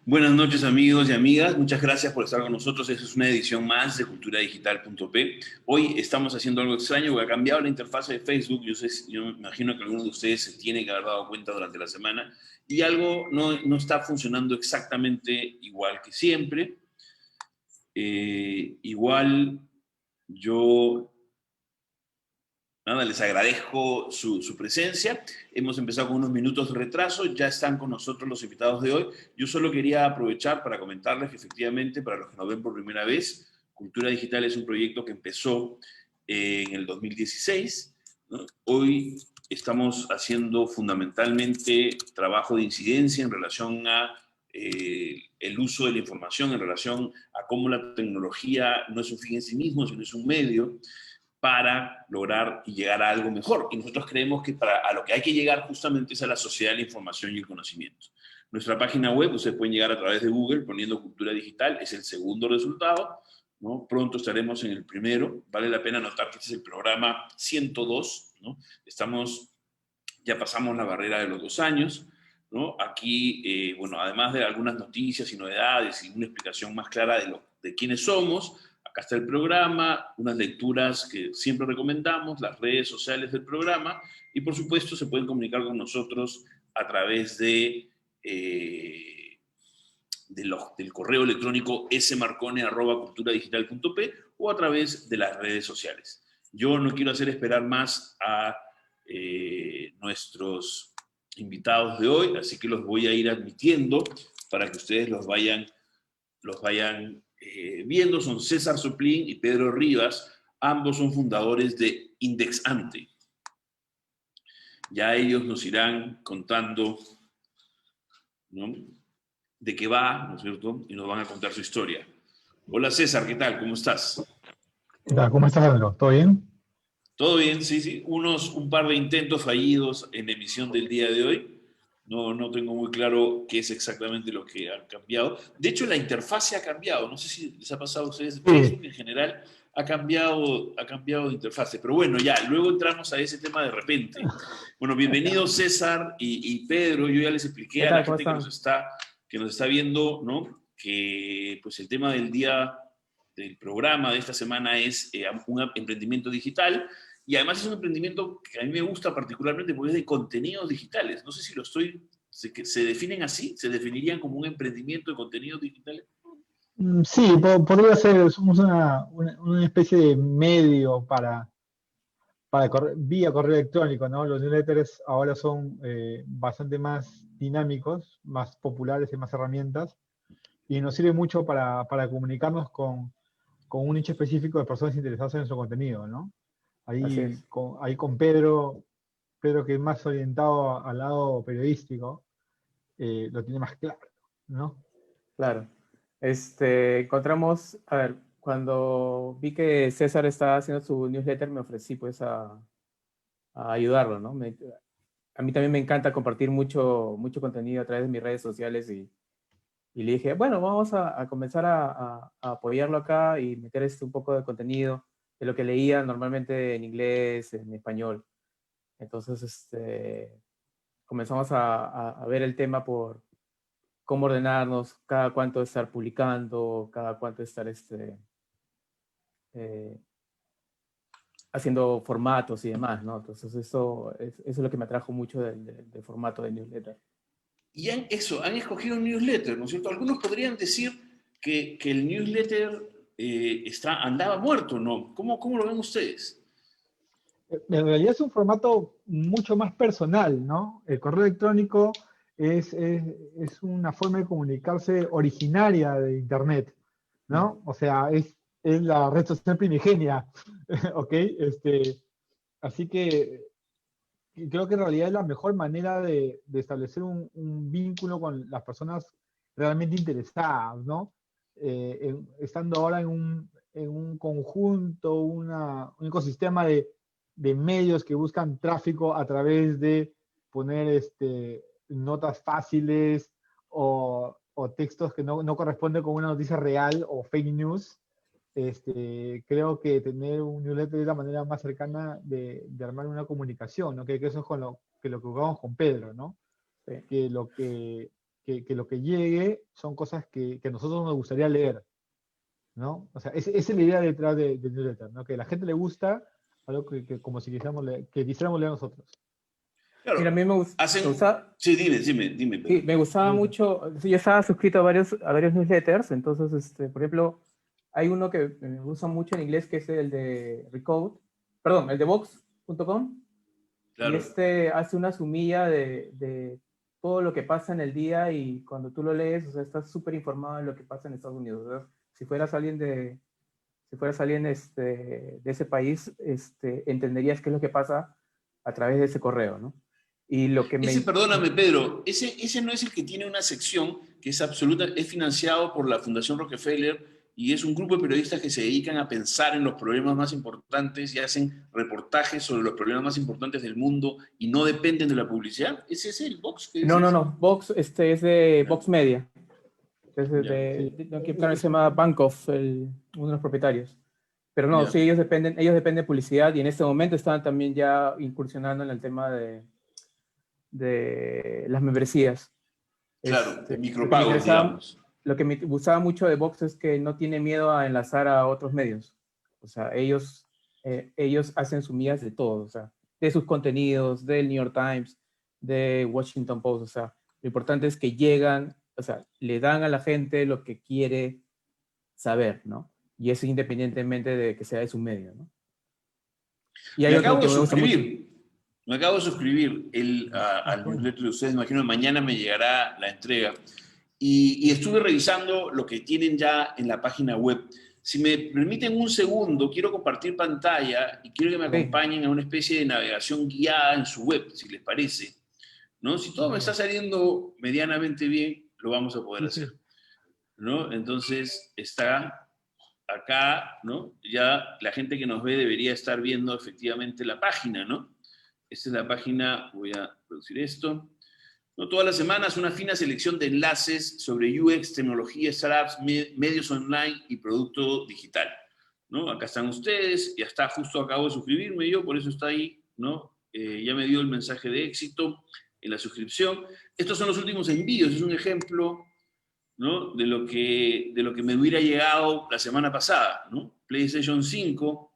Buenas noches amigos y amigas, muchas gracias por estar con nosotros. Esta es una edición más de culturadigital.p. Hoy estamos haciendo algo extraño, porque ha cambiado la interfase de Facebook. Yo me imagino que algunos de ustedes se tienen que haber dado cuenta durante la semana y algo no está funcionando exactamente igual que siempre. Igual yo Nada, les agradezco su presencia. Hemos empezado con unos minutos de retraso, ya están con nosotros los invitados de hoy. Yo solo quería aprovechar para comentarles que efectivamente, para los que nos ven por primera vez, Cultura Digital es un proyecto que empezó en el 2016, ¿no? Hoy estamos haciendo fundamentalmente trabajo de incidencia en relación a el uso de la información, en relación a cómo la tecnología no es un fin en sí mismo, sino es un medio para lograr y llegar a algo mejor. Y nosotros creemos que a lo que hay que llegar justamente es a la sociedad de la información y el conocimiento. Nuestra página web, ustedes pueden llegar a través de Google poniendo Cultura Digital, es el segundo resultado, ¿no? Pronto estaremos en el primero. Vale la pena notar que este es el programa 102, ¿no? Ya pasamos la barrera de los 2 años, ¿no? Aquí, bueno, además de algunas noticias y novedades y una explicación más clara de quiénes somos, acá está el programa, unas lecturas que siempre recomendamos, las redes sociales del programa, y por supuesto se pueden comunicar con nosotros a través del correo electrónico smarcone@culturadigital.p o a través de las redes sociales. Yo no quiero hacer esperar más a nuestros invitados de hoy, así que los voy a ir admitiendo para que ustedes los vayan viendo. Son César Soplín y Pedro Rivas, ambos son fundadores de Indexante. Ya ellos nos irán contando, ¿no?, de qué va, ¿no es cierto? Y nos van a contar su historia. Hola César, ¿qué tal? ¿Cómo estás? ¿Qué tal? ¿Cómo estás, Andro? ¿Todo bien? ¿Todo bien? Sí, sí. Un par de intentos fallidos en la emisión del día de hoy. No tengo muy claro qué es exactamente lo que ha cambiado. De hecho, la interfase ha cambiado. No sé si les ha pasado a ustedes. Sí, Facebook en general ha cambiado de interfase. Pero bueno, ya, luego entramos a ese tema de repente. Bueno, bienvenidos César y Pedro. Yo ya les expliqué ¿Qué a la tal? ¿Cómo gente que nos están? está, que nos está viendo, ¿no?, que pues el tema del día del programa de esta semana es un emprendimiento digital. Y además es un emprendimiento que a mí me gusta particularmente porque es de contenidos digitales. No sé si se definen así, se definirían como un emprendimiento de contenidos digitales. sí, podría ser, somos una especie de medio vía correo electrónico, ¿no? Los newsletters ahora son bastante más dinámicos, más populares y más herramientas, y nos sirve mucho para comunicarnos con un nicho específico de personas interesadas en nuestro contenido, ¿no? Así Ahí es, con Pedro que es más orientado al lado periodístico, lo tiene más claro, ¿no? claro. Encontramos, a ver, cuando vi que César estaba haciendo su newsletter, me ofrecí pues a ayudarlo, ¿no? A mí también me encanta compartir mucho contenido a través de mis redes sociales y le dije, bueno, vamos a comenzar a apoyarlo acá y meter un poco de contenido de lo que leía normalmente en inglés, en español. Entonces, comenzamos a ver el tema por cómo ordenarnos, cada cuánto estar publicando, cada cuánto estar eh, haciendo formatos y demás, ¿no? Entonces eso es lo que me atrajo mucho del formato de newsletter. Y han escogido un newsletter, ¿no es cierto? Algunos podrían decir que el newsletter andaba muerto, ¿no? ¿Cómo lo ven ustedes? En realidad es un formato mucho más personal, ¿no? El correo electrónico es una forma de comunicarse originaria de Internet, ¿no? O sea, es la red social primigenia, ¿ok? Así que creo que en realidad es la mejor manera de establecer un vínculo con las personas realmente interesadas, ¿no? Estando ahora en un conjunto, un ecosistema de medios que buscan tráfico a través de poner notas fáciles o textos que no corresponden con una noticia real o fake news. Creo que tener un newsletter es la manera más cercana de armar una comunicación, ¿no? Que eso es con lo que jugamos con Pedro, ¿no? Sí, Que lo que que lo que llegue son cosas que a nosotros nos gustaría leer, ¿no? O sea, esa es la idea detrás de newsletter, ¿no? Que a la gente le gusta algo como si quisiéramos leer nosotros. Mira, a Claro, mí me hacen... gusta, Sí, dime, sí, Pedro. me gustaba mucho, yo estaba suscrito a varios newsletters, entonces, por ejemplo, hay uno que me gusta mucho en inglés, que es el de Recode, perdón, el de Vox.com, y Claro, hace una sumilla de todo lo que pasa en el día, y cuando tú lo lees, o sea, estás súper informado de lo que pasa en Estados Unidos. O sea, si fueras alguien de ese país, entenderías qué es lo que pasa a través de ese correo, ¿no? Y lo que ese, me... perdóname, Pedro, ese no es el que tiene una sección que es absoluta, es financiado por la Fundación Rockefeller y es un grupo de periodistas que se dedican a pensar en los problemas más importantes y hacen reportajes sobre los problemas más importantes del mundo y no dependen de la publicidad. ¿Ese es el Vox que No, no, dices? no. Vox, es de Ya, Vox Media. ya, Sí. No, que claro, se llama Bankoff, uno de los propietarios. Pero no, sí, ya. ellos dependen de publicidad, y en este momento están también ya incursionando en el tema de las membresías. Claro, de Lo que me micropagos, interesaba, digamos. lo que me gustaba mucho de Vox es que no tiene miedo a enlazar a otros medios. O sea, ellos hacen sumidas de todo, o sea, de sus contenidos, del New York Times, de Washington Post. O sea, lo importante es que llegan, o sea, le dan a la gente lo que quiere saber, ¿no? Y eso independientemente de que sea de su medio, ¿no? Y Me hay otro acabo que de me gusta mucho. suscribir. Me acabo de suscribir al Bueno. newsletter de ustedes. Me imagino que mañana me llegará la entrega. Y estuve revisando lo que tienen ya en la página web. Si me permiten un segundo, quiero compartir pantalla y quiero que me Sí, acompañen a una especie de navegación guiada en su web, si les parece. ¿No? Si todo me está saliendo medianamente bien, lo vamos a poder Sí, hacer. sí. ¿No? Entonces está acá, ¿no? Ya la gente que nos ve debería estar viendo efectivamente la página, ¿no? Esta es la página, voy a producir esto. ¿No? Todas las semanas una fina selección de enlaces sobre UX, tecnología, startups, medios online y producto digital, ¿no? Acá están ustedes, ya está, justo acabo de suscribirme yo, por eso está ahí, ¿no? Ya me dio el mensaje de éxito en la suscripción. Estos son los últimos envíos, es un ejemplo, ¿no? De lo que me hubiera llegado la semana pasada, ¿no? PlayStation 5.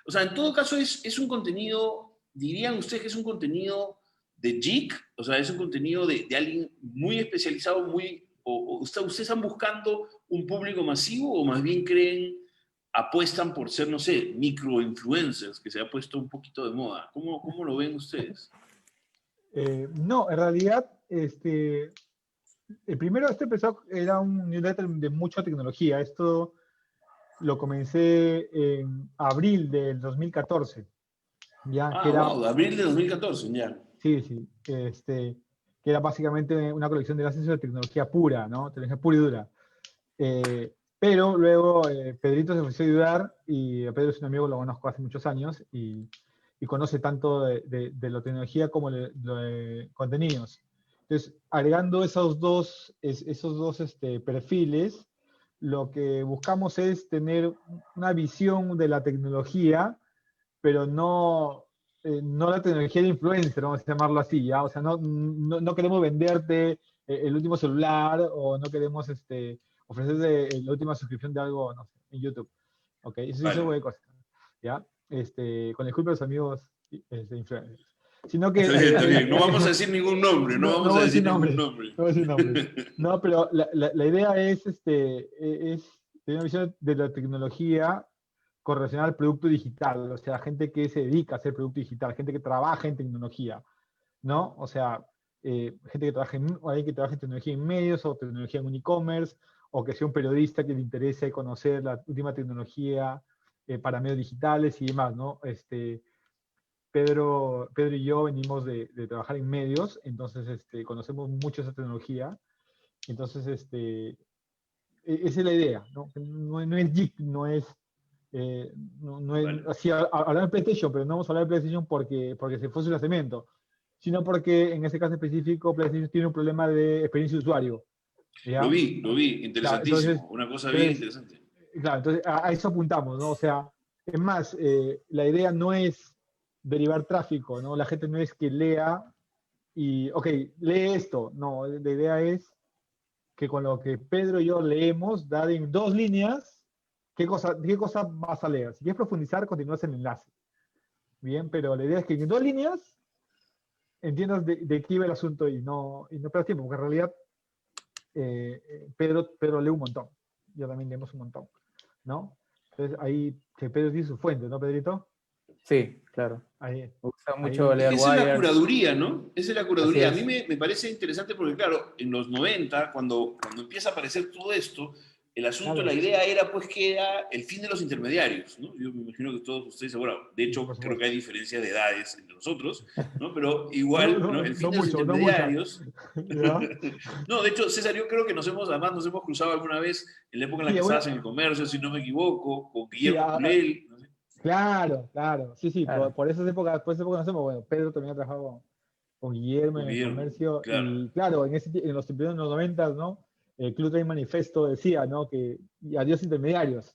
O sea, en todo caso es un contenido, dirían ustedes que es un contenido de geek, o sea, es un contenido de alguien muy especializado, o ustedes están buscando un público masivo o más bien apuestan por ser, no sé, microinfluencers, que se ha puesto un poquito de moda. ¿Cómo lo ven ustedes? No, en realidad, el primero, empezó, era un newsletter de mucha tecnología. Esto lo comencé en abril del 2014, ya, que Ah, era, wow, de abril de 2014, ya. sí, sí, que era básicamente una colección de enlaces de tecnología pura, ¿no? Tecnología pura y dura. Pero luego Pedrito se ofreció a ayudar, y Pedro es un amigo, lo conozco hace muchos años, y conoce tanto de la tecnología como de contenidos. Entonces, agregando esos dos perfiles, lo que buscamos es tener una visión de la tecnología, pero no la tecnología de influencer, vamos a llamarlo así, ¿ya? O sea, no queremos venderte el último celular, o no queremos ofrecerte la última suscripción de algo, no sé, en YouTube. ¿Ok? Eso sí se Vale. puede cosas, ¿ya? Con disculpas a los amigos influencers. Sino que Está bien. No vamos a decir ningún nombre, no no vamos a voy a decir decir ningún nombres, nombre. no voy a decir nombres. No, pero la idea es tener una visión de la tecnología correlacionada al producto digital, o sea, gente que se dedica a hacer producto digital, gente que trabaja en tecnología, ¿no? O sea, gente que trabaja o alguien que trabaja en tecnología en medios, o tecnología en un e-commerce, o que sea un periodista que le interese conocer la última tecnología para medios digitales y demás, ¿no? Pedro y yo venimos de trabajar en medios, entonces conocemos mucho esa tecnología. Entonces, esa es la idea, ¿no? No es geek, no es Vale. así, hablar de PlayStation, pero no vamos a hablar de PlayStation porque se fuese el cemento, sino porque en ese caso específico PlayStation tiene un problema de experiencia de usuario, ¿ya? Lo vi, Claro, entonces, interesantísimo, una cosa bien entonces, interesante. claro, entonces a eso apuntamos, ¿no? O sea, es más, la idea no es derivar tráfico, ¿no? La gente no es que lea y, ok, lee esto, no, la idea es que con lo que Pedro y yo leemos, dar en 2 líneas, qué cosa vas a leer. Si quieres profundizar, continúas el enlace. Bien, pero la idea es que en 2 líneas entiendas de qué iba el asunto y no pierdas tiempo, porque en realidad Pedro lee un montón. Yo también leemos un montón, ¿no? Entonces ahí, que Pedro tiene su fuente, ¿no, Pedrito? Sí, claro. Ahí, Me gusta ahí. mucho leer Esa es la Wired. curaduría, ¿no? Esa es la Así curaduría. A mí es. me parece interesante porque, claro, en los 90, cuando empieza a aparecer todo esto, el asunto, Claro, la idea era pues que era el fin de los intermediarios, ¿no? Yo me imagino que todos ustedes, bueno, de sí, hecho por creo que supuesto. hay diferencias de edades entre nosotros, ¿no? Pero No, igual, ¿no? no, El fin no de los mucho, no mucha. intermediarios. ¿Ya? No, de hecho, César, yo creo que además nos hemos cruzado alguna vez en la época en la Sí, que bueno, estabas en el comercio, si no me equivoco, con sí, Guillermo Culel, ¿no? claro, claro. Sí, sí, Claro. por esas épocas no hacemos. Bueno, Pedro también ha trabajado con Guillermo Con en el Guillermo, comercio. claro. Y claro, en los primeros 90, ¿no? El Club Trade Manifesto decía, ¿no? Que y adiós intermediarios.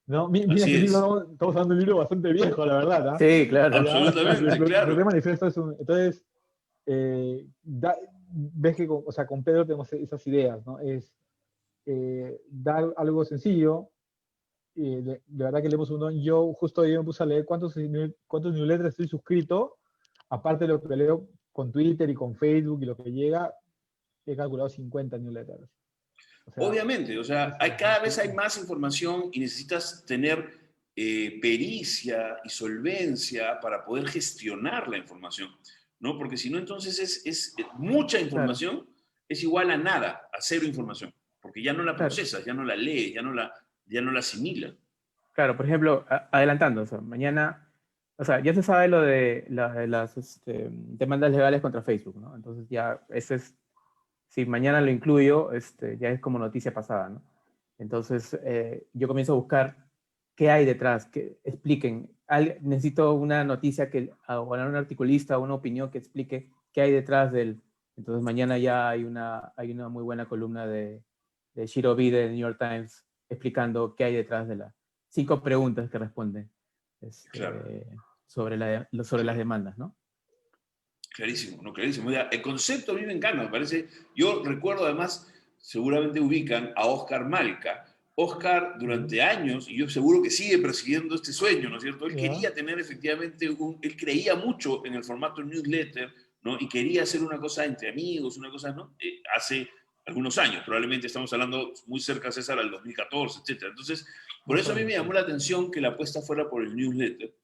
¿No? Mira Así que el es. libro, estamos hablando de un libro bastante viejo, la verdad, ¿ah? Sí, claro. Ya, el Absolutamente, Club Trade claro. Manifesto es un. Entonces, ves que o sea, con Pedro tenemos esas ideas, ¿no? Es dar algo sencillo. De verdad que leemos uno. Yo justo hoy me puse a leer cuántos newsletters estoy suscrito, aparte de lo que leo con Twitter y con Facebook y lo que llega, he calculado 50 newsletters. O sea, Obviamente, o sea, cada vez hay más información y necesitas tener pericia y solvencia para poder gestionar la información, ¿no? Porque si no, entonces mucha Claro, información es igual a nada, a cero información, porque ya no la claro. procesas, ya no la lees, ya no la asimilas. Claro, por ejemplo, adelantando, o sea, mañana, o sea, ya se sabe lo de las demandas legales contra Facebook, ¿no? Entonces ya, ese es, si mañana lo incluyo, ya es como noticia pasada, ¿no? Entonces, yo comienzo a buscar qué hay detrás, que expliquen. Necesito una noticia o un articulista, una opinión que explique qué hay detrás del. Entonces, mañana ya hay una muy buena columna de Shiro B de New York Times explicando qué hay detrás de las 5 preguntas que responden Claro, sobre las demandas, ¿no? clarísimo, no, clarísimo. Ya, el concepto a mí me encanta, me parece. Yo recuerdo además, seguramente ubican a Oscar Malca. Oscar durante años, y yo seguro que sigue persiguiendo este sueño, ¿no es cierto? Él ¿ya? quería tener efectivamente él creía mucho en el formato newsletter, ¿no? Y quería hacer una cosa entre amigos, una cosa, ¿no? Hace algunos años, probablemente estamos hablando muy cerca, César, al 2014, etcétera. Entonces, por Más eso o a mí me menos, llamó sí. la atención que la apuesta fuera por el newsletter,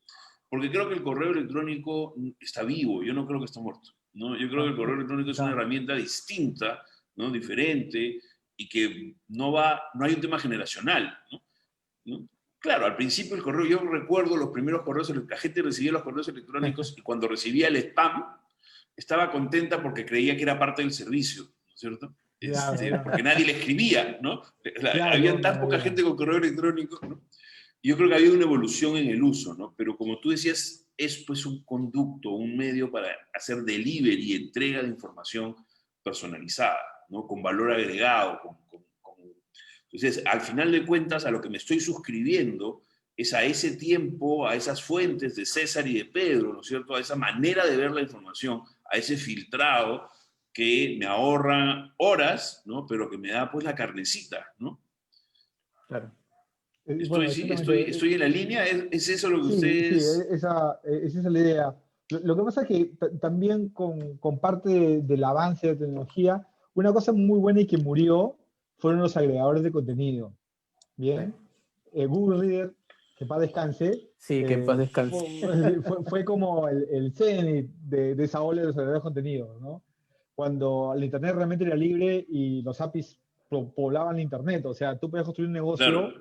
porque creo que el correo electrónico está vivo, yo no creo que está muerto, ¿no? Yo creo que el correo electrónico es una Está, herramienta distinta, ¿no? Diferente, y que no hay un tema generacional, ¿no? ¿No? Claro, al principio el correo, yo recuerdo los primeros correos, la gente recibía los correos electrónicos y cuando recibía el spam, estaba contenta porque creía que era parte del servicio, ¿no es cierto? claro, Porque nadie le escribía, ¿no? claro, Había no tan poca había. gente con correo electrónico, ¿no? Y yo creo que ha habido una evolución en el uso, ¿no? Pero como tú decías, es pues un conducto, un medio para hacer delivery y entrega de información personalizada, ¿no? Con valor agregado. Entonces, al final de cuentas, a lo que me estoy suscribiendo es a ese tiempo, a esas fuentes de César y de Pedro, ¿no es cierto? A esa manera de ver la información, a ese filtrado que me ahorra horas, ¿no? Pero que me da pues la carnecita, ¿no? Claro. Bueno, Sí, exactamente. estoy en la línea, ¿es eso lo que Sí, sí, ustedes... esa es la idea. Lo que pasa es que también con parte del avance de tecnología, una cosa muy buena y que murió fueron los agregadores de contenido. Bien, Google Reader, que para descanse, Sí, que en paz descanse. fue como el cenit de esa ola de los agregadores de contenido, ¿no? Cuando el Internet realmente era libre y los APIs poblaban el Internet, o sea, tú podías construir un negocio Claro,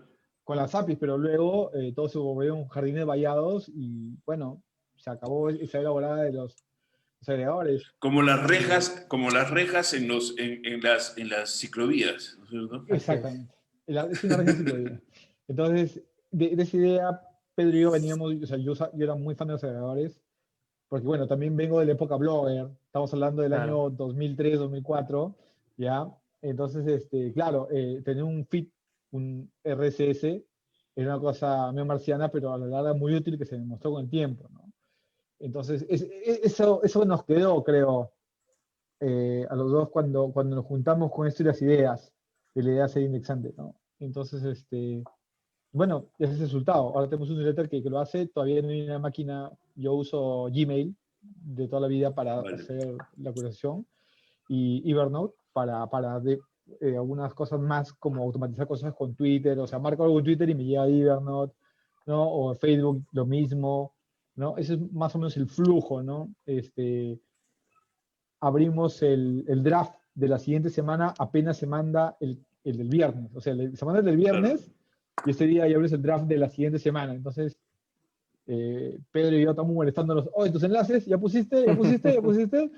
con las APIs, pero luego todo se volvió un jardín de vallados y bueno, se acabó esa era volada de los agregadores. Eh, como las rejas en las ciclovías, ¿no es cierto? Así es. Exactamente. Es una red enciclopedia. Entonces, de esa idea, Pedro y yo veníamos, o sea, yo era muy fan de los agregadores, porque bueno, también vengo de la época Blogger, estamos hablando del Claro, año 2003, 2004, ¿ya? Entonces, claro, tener un feed, un RSS, era una cosa medio marciana, pero a la larga muy útil que se demostró con el tiempo, ¿no? Entonces, eso nos quedó, creo, a los dos cuando nos juntamos con esto y las ideas. la idea es ser indexante, ¿no? Entonces, bueno, ese es el resultado. Ahora tenemos un newsletter que lo hace, todavía no hay una máquina, yo uso Gmail de toda la vida para Vale. hacer la acusación y Evernote para algunas cosas más como automatizar cosas con Twitter, o sea, marco algo en Twitter y me llega a Evernote, ¿no? O Facebook lo mismo, ¿no? Ese es más o menos el flujo, ¿no? Abrimos el draft de la siguiente semana, apenas se manda el del viernes, o sea, se manda el del viernes y ese día ya abres el draft de la siguiente semana, entonces Pedro y yo estamos molestándonos, oye, tus enlaces, ¿ya pusiste? ¿Ya pusiste? ¿Ya pusiste?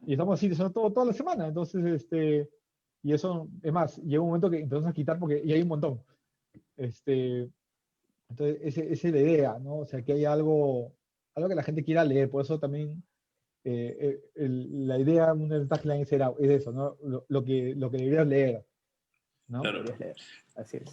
Y estamos así, eso toda la semana. Entonces, y eso, es más, llega un momento que empezamos a quitar porque ya hay un montón. Entonces, esa es la idea, ¿no? O sea, que hay algo que la gente quiera leer. Por eso también la idea, una de las taglines es eso, ¿no? Lo que deberías leer, ¿no? Claro. Deberías leer. Así es.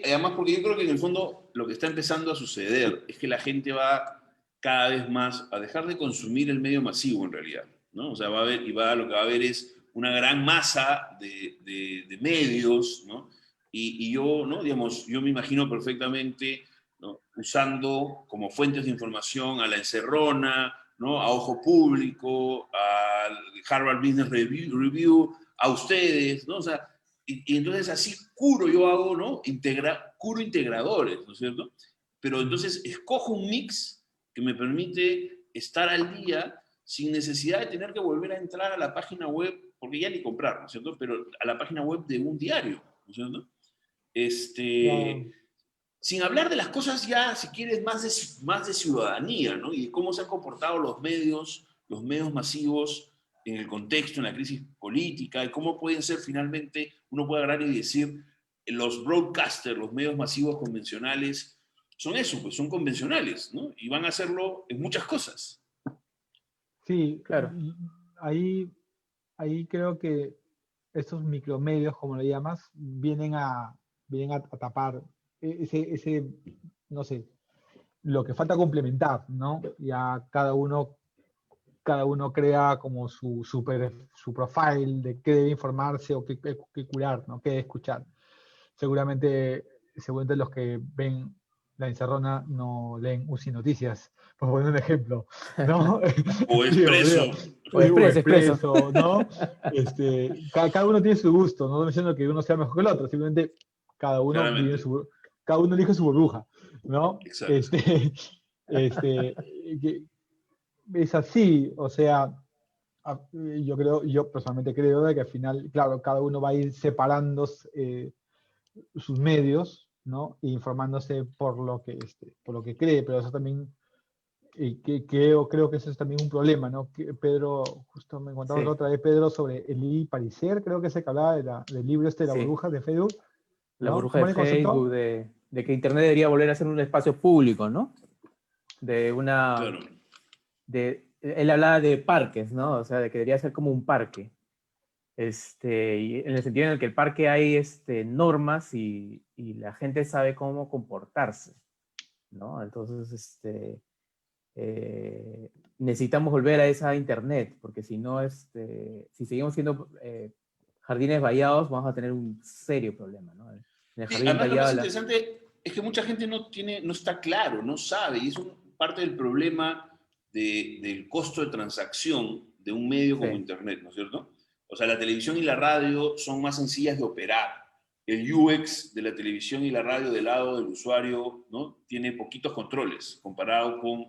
Además, porque yo creo que en el fondo lo que está empezando a suceder es que la gente va cada vez más a dejar de consumir el medio masivo en realidad, ¿no? O sea, va a haber, lo que va a haber es una gran masa de medios, ¿no? Y yo, ¿no? Digamos, yo me imagino perfectamente, ¿no? Usando como fuentes de información a La Encerrona, ¿no? A Ojo Público, a Harvard Business Review, a ustedes, ¿no? O sea, y entonces así yo hago, ¿no? Curo integradores, ¿no es cierto? Pero entonces escojo un mix que me permite estar al día sin necesidad de tener que volver a entrar a la página web, porque ya ni comprar, ¿no es cierto? Pero a la página web de un diario, ¿no es cierto? Claro. Sin hablar de las cosas ya, si quieres, más de ciudadanía, ¿no? Y de cómo se han comportado los medios masivos en el contexto, en la crisis política, y cómo pueden ser finalmente, uno puede agarrar y decir, los broadcasters, los medios masivos convencionales, son eso, pues son convencionales, ¿no? Y van a hacerlo en muchas cosas. Sí, Claro. ahí creo que estos micromedios, como le llamas, vienen a tapar ese, no sé, lo que falta complementar, ¿no? Ya cada uno crea como su profile de qué debe informarse o qué curar, ¿no? Qué escuchar. Seguramente los que ven La Encerrona no leen UCI Noticias, por poner un ejemplo, ¿no? O Digo, Expreso. O Expreso. Expreso, ¿no? Cada uno tiene su gusto, no estoy diciendo que uno sea mejor que el otro, simplemente cada uno vive Claramente. cada uno elige su burbuja, ¿no? Exacto. Que es así, o sea, yo personalmente creo de que al final, claro, cada uno va a ir separando sus medios, ¿no? E informándose por lo que cree, pero eso también, creo que eso es también un problema, ¿no? Que Pedro, justo me contabas Sí, la otra vez, Pedro, sobre Elie Pariser, creo que se que hablaba del libro de la sí. burbuja de Facebook, La ¿no? burbuja ¿Cómo de era el concepto? Facebook, de que Internet debería volver a ser un espacio público, ¿no? De una... Claro. Él hablaba de parques, ¿no? O sea, de que debería ser como un parque. Y en el sentido en el que el parque hay normas y la gente sabe cómo comportarse, ¿no? Entonces, necesitamos volver a esa internet, porque si no, si seguimos siendo jardines vallados, vamos a tener un serio problema, ¿no? En el Sí, jardín además lo vallado, más interesante es que mucha gente no está claro, no sabe, y es parte del problema del costo de transacción de un medio como sí, Internet, ¿no es cierto? O sea, la televisión y la radio son más sencillas de operar. El UX de la televisión y la radio del lado del usuario, ¿no? Tiene poquitos controles comparado con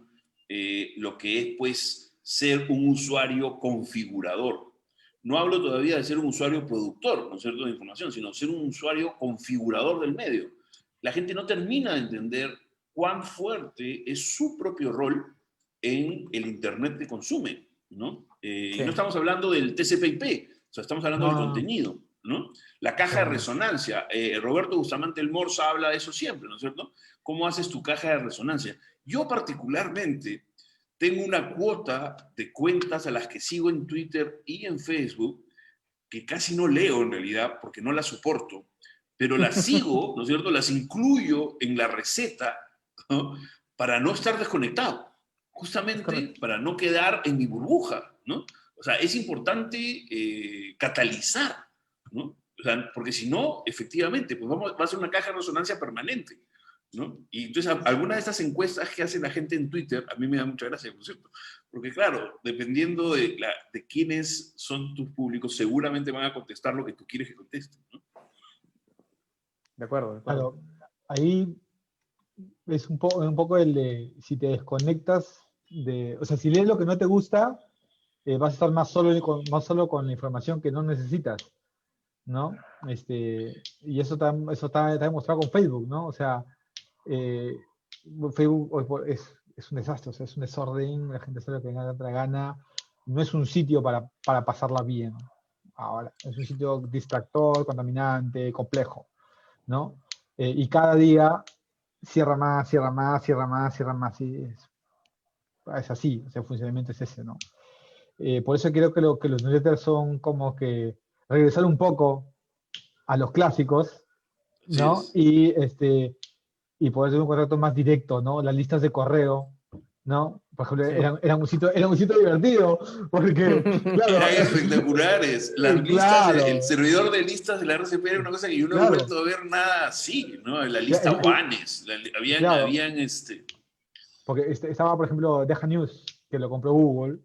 lo que es, pues, ser un usuario configurador. No hablo todavía de ser un usuario productor, ¿no es cierto?, de información, sino ser un usuario configurador del medio. La gente no termina de entender cuán fuerte es su propio rol en el Internet que consume, ¿no? Y no sí, estamos hablando del TCP/IP, o sea, estamos hablando del No, no, contenido, ¿no? La caja de claro. resonancia. Roberto Bustamante El Morsa habla de eso siempre, ¿no es cierto? ¿Cómo haces tu caja de resonancia? Yo particularmente tengo una cuota de cuentas a las que sigo en Twitter y en Facebook que casi no leo en realidad porque no las soporto, pero las sigo, ¿no es cierto? Las incluyo en la receta, ¿no? Para no estar desconectado, es justamente correcto. para no quedar en mi burbuja, ¿no? O sea, es importante catalizar, ¿no? O sea, porque si no, efectivamente, pues va a ser una caja de resonancia permanente, ¿no? Y entonces, algunas de estas encuestas que hace la gente en Twitter, a mí me da mucha gracia, por cierto, porque claro, dependiendo de quiénes son tus públicos, seguramente van a contestar lo que tú quieres que contesten, ¿no? De acuerdo, de acuerdo. Claro, ahí es un poco el de si te desconectas de, o sea, si lees lo que no te gusta, vas a estar más solo con la información que no necesitas, ¿no? Y eso está demostrado con Facebook, ¿no? O sea, eh, Facebook es un desastre, o sea, es un desorden, la gente sabe lo que le da la gana, no es un sitio para pasarla bien. Ahora, es un sitio distractor, contaminante, complejo, ¿no? Y cada día cierra más, cierra más, cierra más, cierra más, y es así, o sea, el funcionamiento es ese, ¿no? Por eso creo que los newsletters son como que regresar un poco a los clásicos, Así ¿no? es. Y poder tener un contacto más directo, ¿no? Las listas de correo, ¿no? Por ejemplo, Sí. era un sitio divertido, porque, claro, Eran espectaculares. Las listas, el claro, servidor de listas de la RCP era una cosa que yo no he claro, vuelto a ver nada así, ¿no? La ya, lista Juanes, claro, habían porque estaba, por ejemplo, Deja News, que lo compró Google,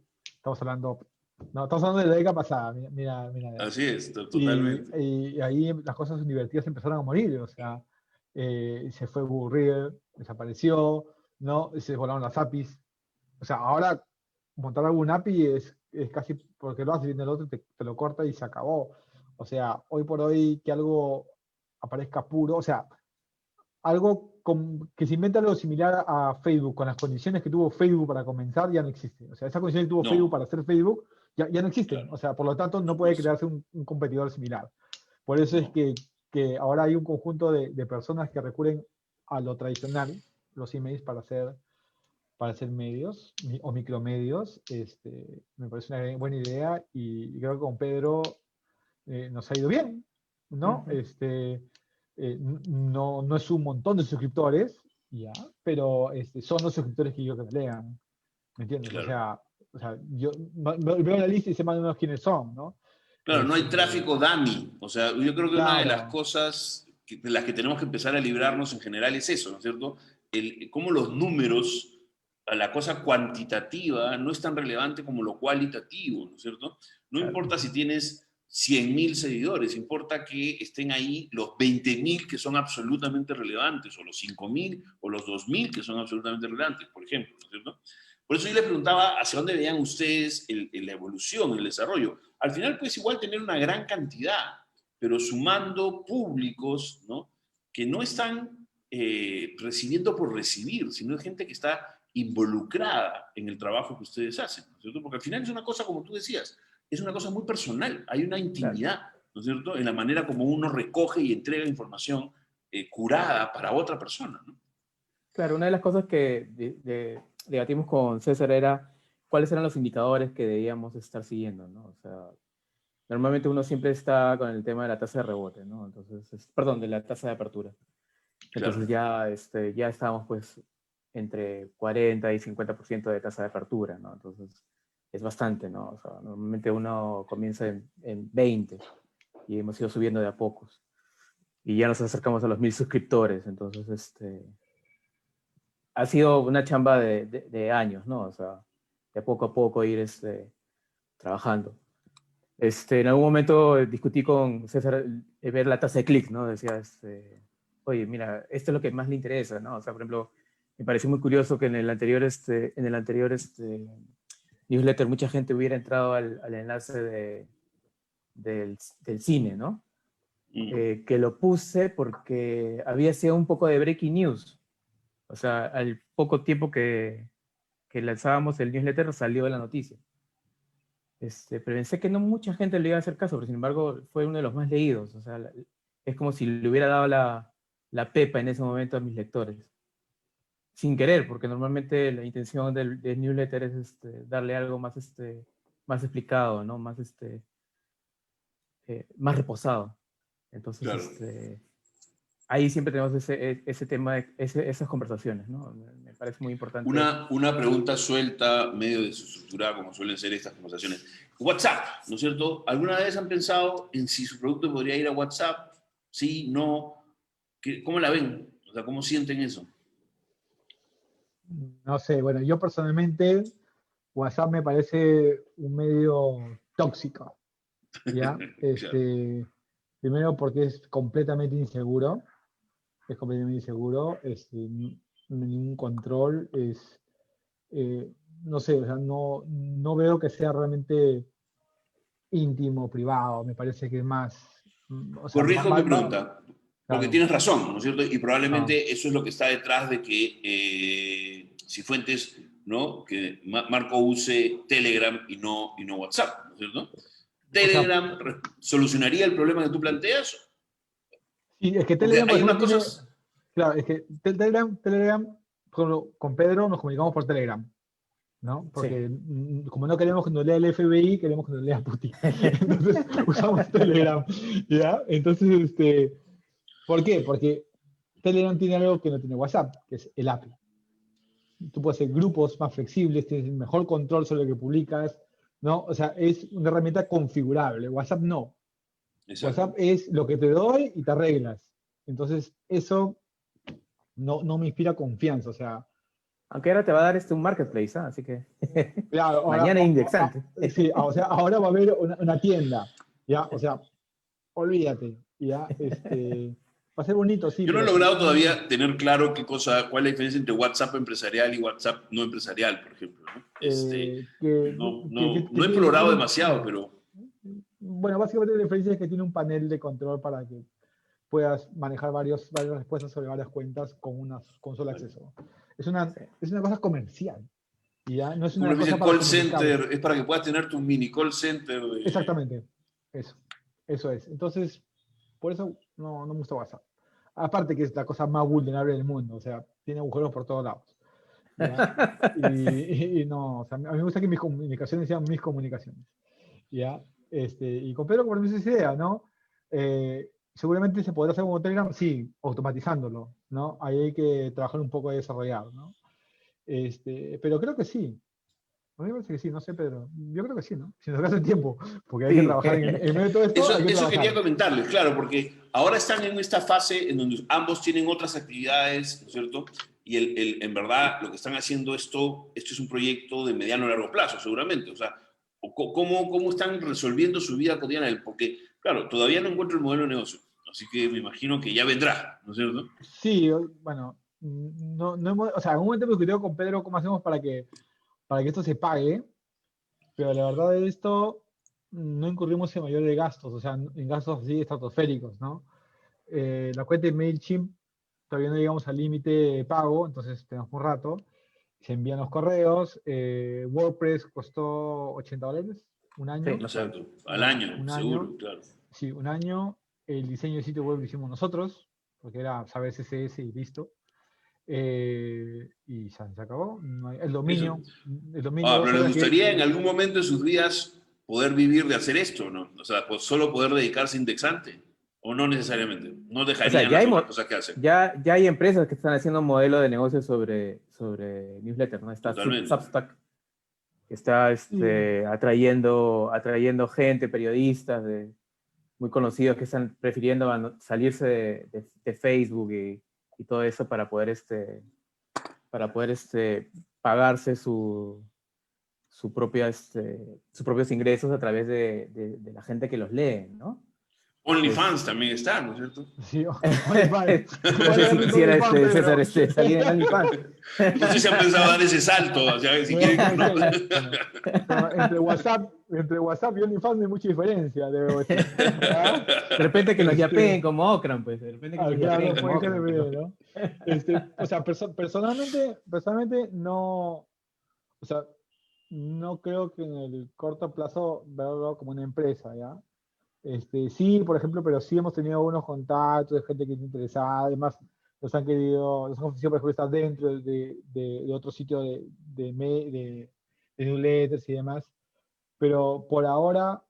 no, estamos hablando de la década pasada, mira. así es, Y, totalmente. y ahí las cosas divertidas empezaron a morir, o sea, se fue Google Reader, desapareció, ¿no? Se volaron las APIs. O sea, ahora montar algún API es casi porque lo hace viene el otro, te lo corta y se acabó. O sea, hoy por hoy que algo aparezca puro, o sea, que se invente algo similar a Facebook, con las condiciones que tuvo Facebook para comenzar, ya no existe. O sea, esas condiciones que tuvo Facebook No, para hacer Facebook ya no existen. claro, O sea, por lo tanto, por no puede supuesto. crearse un competidor similar. Por eso es No, que ahora hay un conjunto de personas que recurren a lo tradicional, los emails, para hacer medios o micromedios. Me parece una buena idea y creo que con Pedro nos ha ido bien, ¿no? Ujú. No es un montón de suscriptores, ya, pero son los suscriptores que yo que me lean, ¿me entiendes? claro. O sea yo veo la lista y sé más o menos quiénes son, ¿no? Claro, no hay Este, tráfico dummy. O sea, yo creo que una de las claro, cosas de las que tenemos que empezar a librarnos en general es eso, ¿no es cierto? Cómo los números, la cosa cuantitativa, no es tan relevante como lo cualitativo, ¿no es cierto? No claro, importa si tienes 100.000 seguidores, importa que estén ahí los 20.000 que son absolutamente relevantes, o los 5.000, o los 2.000 que son absolutamente relevantes, por ejemplo, ¿no es cierto? Por eso yo les preguntaba hacia dónde veían ustedes la evolución, el desarrollo. Al final puedes igual tener una gran cantidad, pero sumando públicos, ¿no? Que no están recibiendo por recibir, sino gente que está involucrada en el trabajo que ustedes hacen, ¿no es cierto? Porque al final es una cosa, como tú decías, es una cosa muy personal, hay una Claro. intimidad, ¿no es cierto? En la manera como uno recoge y entrega información curada para otra persona, ¿no? Claro, una de las cosas que debatimos con César era cuáles eran los indicadores que debíamos estar siguiendo, ¿no? O sea, normalmente uno siempre está con el tema de la tasa de rebote, ¿no? Entonces, perdón, de la tasa de apertura. Entonces Claro, ya estábamos pues entre 40 y 50% de tasa de apertura, ¿no? Entonces es bastante, ¿no? O sea, normalmente uno comienza en 20 y hemos ido subiendo de a pocos. Y ya nos acercamos a los 1000 suscriptores, entonces ha sido una chamba de años, ¿no? O sea, de poco a poco ir trabajando. En algún momento discutí con César ver la tasa de clics, ¿no? Decía, oye, mira, esto es lo que más le interesa, ¿no? O sea, por ejemplo, me pareció muy curioso que en el anterior newsletter mucha gente hubiera entrado al enlace del cine, ¿no? Que lo puse porque había sido un poco de breaking news. O sea, al poco tiempo que lanzábamos el newsletter salió la noticia. Pero pensé que no mucha gente le iba a hacer caso, pero sin embargo fue uno de los más leídos. O sea, es como si le hubiera dado la pepa en ese momento a mis lectores. Sin querer, porque normalmente la intención del newsletter es darle algo más explicado, ¿no? Más reposado. Entonces, claro. ahí siempre tenemos ese tema, esas conversaciones, ¿no? Me parece muy importante. Una pregunta suelta, medio desestructurada, como suelen ser estas conversaciones. WhatsApp, ¿no es cierto? ¿Alguna vez han pensado en si su producto podría ir a WhatsApp? Sí, no. ¿Cómo la ven? O sea, ¿cómo sienten eso? No sé, bueno, yo personalmente, WhatsApp me parece un medio tóxico, ¿ya? Claro. Primero porque es completamente inseguro, no hay ningún control, no sé, o sea, no veo que sea realmente íntimo, privado, me parece que es más, o sea, Corrijo mi pregunta, porque claro, tienes razón, ¿no es cierto? Y ah, probablemente eso es lo que está detrás de que Cifuentes, ¿no? Que Marco use Telegram y no WhatsApp, ¿no es cierto? o sea, ¿Telegram solucionaría el problema que tú planteas? sí, es que Porque Telegram, por hay ejemplo, unas tiene, cosas... claro, es que Telegram, con Pedro nos comunicamos por Telegram, ¿no? Sí. Porque como no queremos que nos lea el FBI, queremos que nos lea Putin. Entonces usamos Telegram, ¿ya? Entonces, ¿por qué? Porque Telegram tiene algo que no tiene WhatsApp, que es el API. Tú puedes hacer grupos más flexibles, tienes mejor control sobre lo que publicas, ¿no? O sea, es una herramienta configurable. WhatsApp no. Exacto. WhatsApp es lo que te doy y te arreglas. Entonces, eso no me inspira confianza. O sea, Aunque ahora te va a dar un marketplace, ¿ah? Así que claro, mañana indexante. sí, o sea, ahora va a haber una tienda, ¿ya? O sea, olvídate, ¿ya? Va a ser bonito, sí, Yo no he pero logrado no. todavía tener claro cuál es la diferencia entre WhatsApp empresarial y WhatsApp no empresarial, por ejemplo, ¿no? No he explorado demasiado, Bueno, pero bueno, básicamente la diferencia es que tiene un panel de control para que puedas manejar varias respuestas sobre varias cuentas con solo bueno, acceso. Es una, Sí. es una cosa comercial, ¿ya? No es como una una especie cosa de para call comunicarse. center, es para que puedas tener tu mini call center de... Exactamente, eso, eso es. Entonces, por eso no me gusta WhatsApp. Aparte que es la cosa más vulnerable del mundo, o sea, tiene agujeros por todos lados, ¿ya? Y no, o sea, a mí me gusta que mis comunicaciones sean mis comunicaciones, ¿ya? Y con Pedro compartimos esa idea, ¿no? Seguramente se podrá hacer como Telegram, sí, automatizándolo, ¿no? Ahí hay que trabajar un poco de desarrollar, ¿no? Pero creo que sí. A mí me parece que sí, no sé, Pedro. Yo creo que sí, ¿no? Si nos alcanza el tiempo, porque hay que Sí. trabajar en medio de todo esto, hay que Eso trabajar. quería comentarles, claro, porque ahora están en esta fase en donde ambos tienen otras actividades, ¿no es cierto? Y en verdad lo que están haciendo esto es un proyecto de mediano a largo plazo, seguramente. O sea, ¿cómo están resolviendo su vida cotidiana? Porque, claro, todavía no encuentro el modelo de negocio, así que me imagino que ya vendrá, ¿no es cierto? Sí, bueno, o sea, en un momento hemos discutido con Pedro cómo hacemos para que esto se pague, pero la verdad de esto no incurrimos en mayores gastos, o sea, en gastos así estratosféricos, ¿no? La cuenta de MailChimp todavía no llegamos al límite de pago, entonces tenemos un rato. Se envían los correos. WordPress costó $80, un año, Sí, más o menos. Exacto, al ya, año, un año, seguro, claro. sí, un año. El diseño del sitio web lo hicimos nosotros, porque era saber CSS y listo. Y ya se acabó. Eso. El dominio, vos Pero les sabés que gustaría en algún momento de sus vidas poder vivir de hacer esto, ¿no? O sea, pues solo poder dedicarse a indexante, o no necesariamente, no O sea, dejarían las otras cosas que hacen, ya hay empresas que están haciendo un modelo de negocio sobre newsletter, ¿no? Está totalmente. Substack, que está sí, atrayendo gente, periodistas muy conocidos que están prefiriendo salirse de Facebook y todo eso para poder pagarse sus propios ingresos a través de la gente que los lee, ¿no? OnlyFans Entonces, también está, ¿no es cierto? sí, OnlyFans. no sé Vale, si abrir tu quisiera, OnlyFans, César, Pedro. salir en OnlyFans. No sé si han pensado dar ese salto, o sea, si quieren, No, es ¿no? que, bueno, no, entre WhatsApp y OnlyFans no hay mucha diferencia, debo decir. ¿Ya? De repente que nos yapeen Este, como Okran, pues, de repente que nos yapeen claro, como puede ser el Okran, video, pero... ¿no? O sea, personalmente no, o sea, no creo que en el corto plazo verlo como una empresa, ¿ya? Sí, por ejemplo, pero sí hemos tenido unos contactos de gente que está interesada, además nos han ofrecido, por ejemplo, estar dentro de otro sitio de newsletters y demás, pero por ahora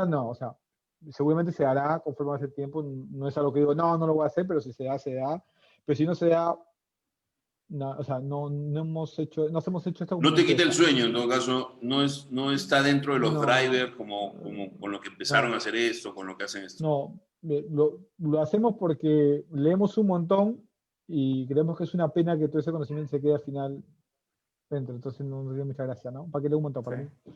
no, o sea, seguramente se hará conforme pase el tiempo, no es algo que digo, no lo voy a hacer, pero si se da, se da, pero si no se da, O sea, no hemos hecho esta No te quita el empresa. sueño, en todo caso, no está dentro de los No, drivers como con lo que empezaron a no, hacer esto, con lo que hacen esto. no. Lo hacemos porque leemos un montón y creemos que es una pena que todo ese conocimiento se quede al final dentro. Entonces no nos dio mucha gracia, ¿no? ¿Para qué leo un montón para Sí. mí?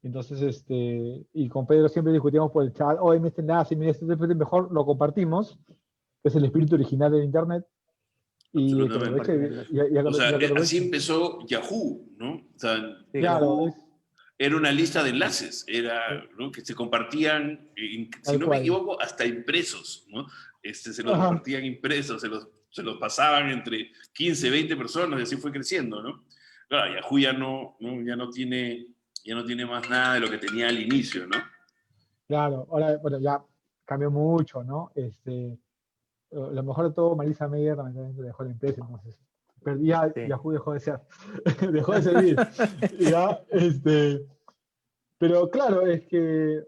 Entonces, y con Pedro siempre discutíamos por el chat, oye, este enlace, mira, este mejor lo compartimos, que es el espíritu original del Internet. Y que Absolutamente. aproveche, O sea, que así aproveche. empezó Yahoo, ¿no? O sea, Sí, Claro, Yahoo era una lista de enlaces, eh, ¿no? Que se compartían, si tal no me cual. equivoco, hasta impresos, ¿no? Se los Ajá, repartían impresos, se los pasaban entre 15, 20 personas y así fue creciendo, ¿no? Claro, Yahoo ya no tiene más nada de lo que tenía al inicio, ¿no? claro, ahora, bueno, ya cambió mucho, ¿no? Lo mejor de todo, Marisa Meyer lamentablemente dejó la empresa, entonces, pero ya sí. Yahoo dejó de ser, dejó de servir. Ya, pero claro, es que,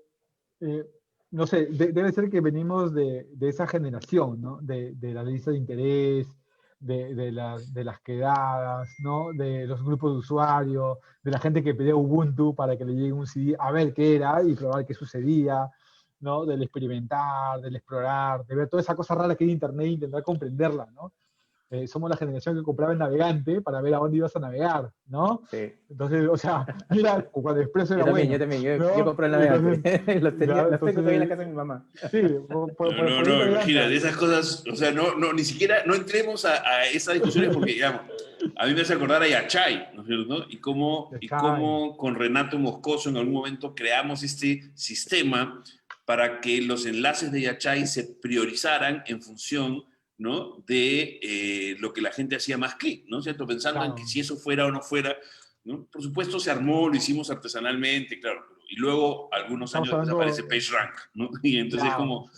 eh, no sé, debe ser que venimos de esa generación, ¿no? De la lista de interés, de las quedadas, ¿no? De los grupos de usuarios, de la gente que pedía Ubuntu para que le llegue un CD a ver qué era y probar qué sucedía, ¿no? Del experimentar, del explorar, de ver toda esa cosa rara que hay en Internet e intentar comprenderla, ¿no? Somos la generación que compraba el navegante para ver a dónde ibas a navegar, ¿no? Sí. Entonces, o sea, mira, cuando Expreso era Yo bueno, también, yo ¿no? compré el Entonces, navegante. ya, Los tengo todavía en la entonces, casa de mi mamá. sí, por ahí No, te imagínate, alcanza. esas cosas, o sea, ni siquiera, no entremos a esas discusiones porque, digamos, a mí me hace acordar a Yachai, ¿no es cierto? Y Chai. cómo con Renato Moscoso en algún momento creamos este sistema para que los enlaces de Yachai se priorizaran en función, ¿no? De lo que la gente hacía más clic, ¿no es cierto? Pensando en que Claro. si eso fuera o no fuera, ¿no? Por supuesto se armó, lo hicimos artesanalmente, claro, y luego, algunos años Estamos después, aparece hablando, PageRank, ¿no? Y entonces es claro. como,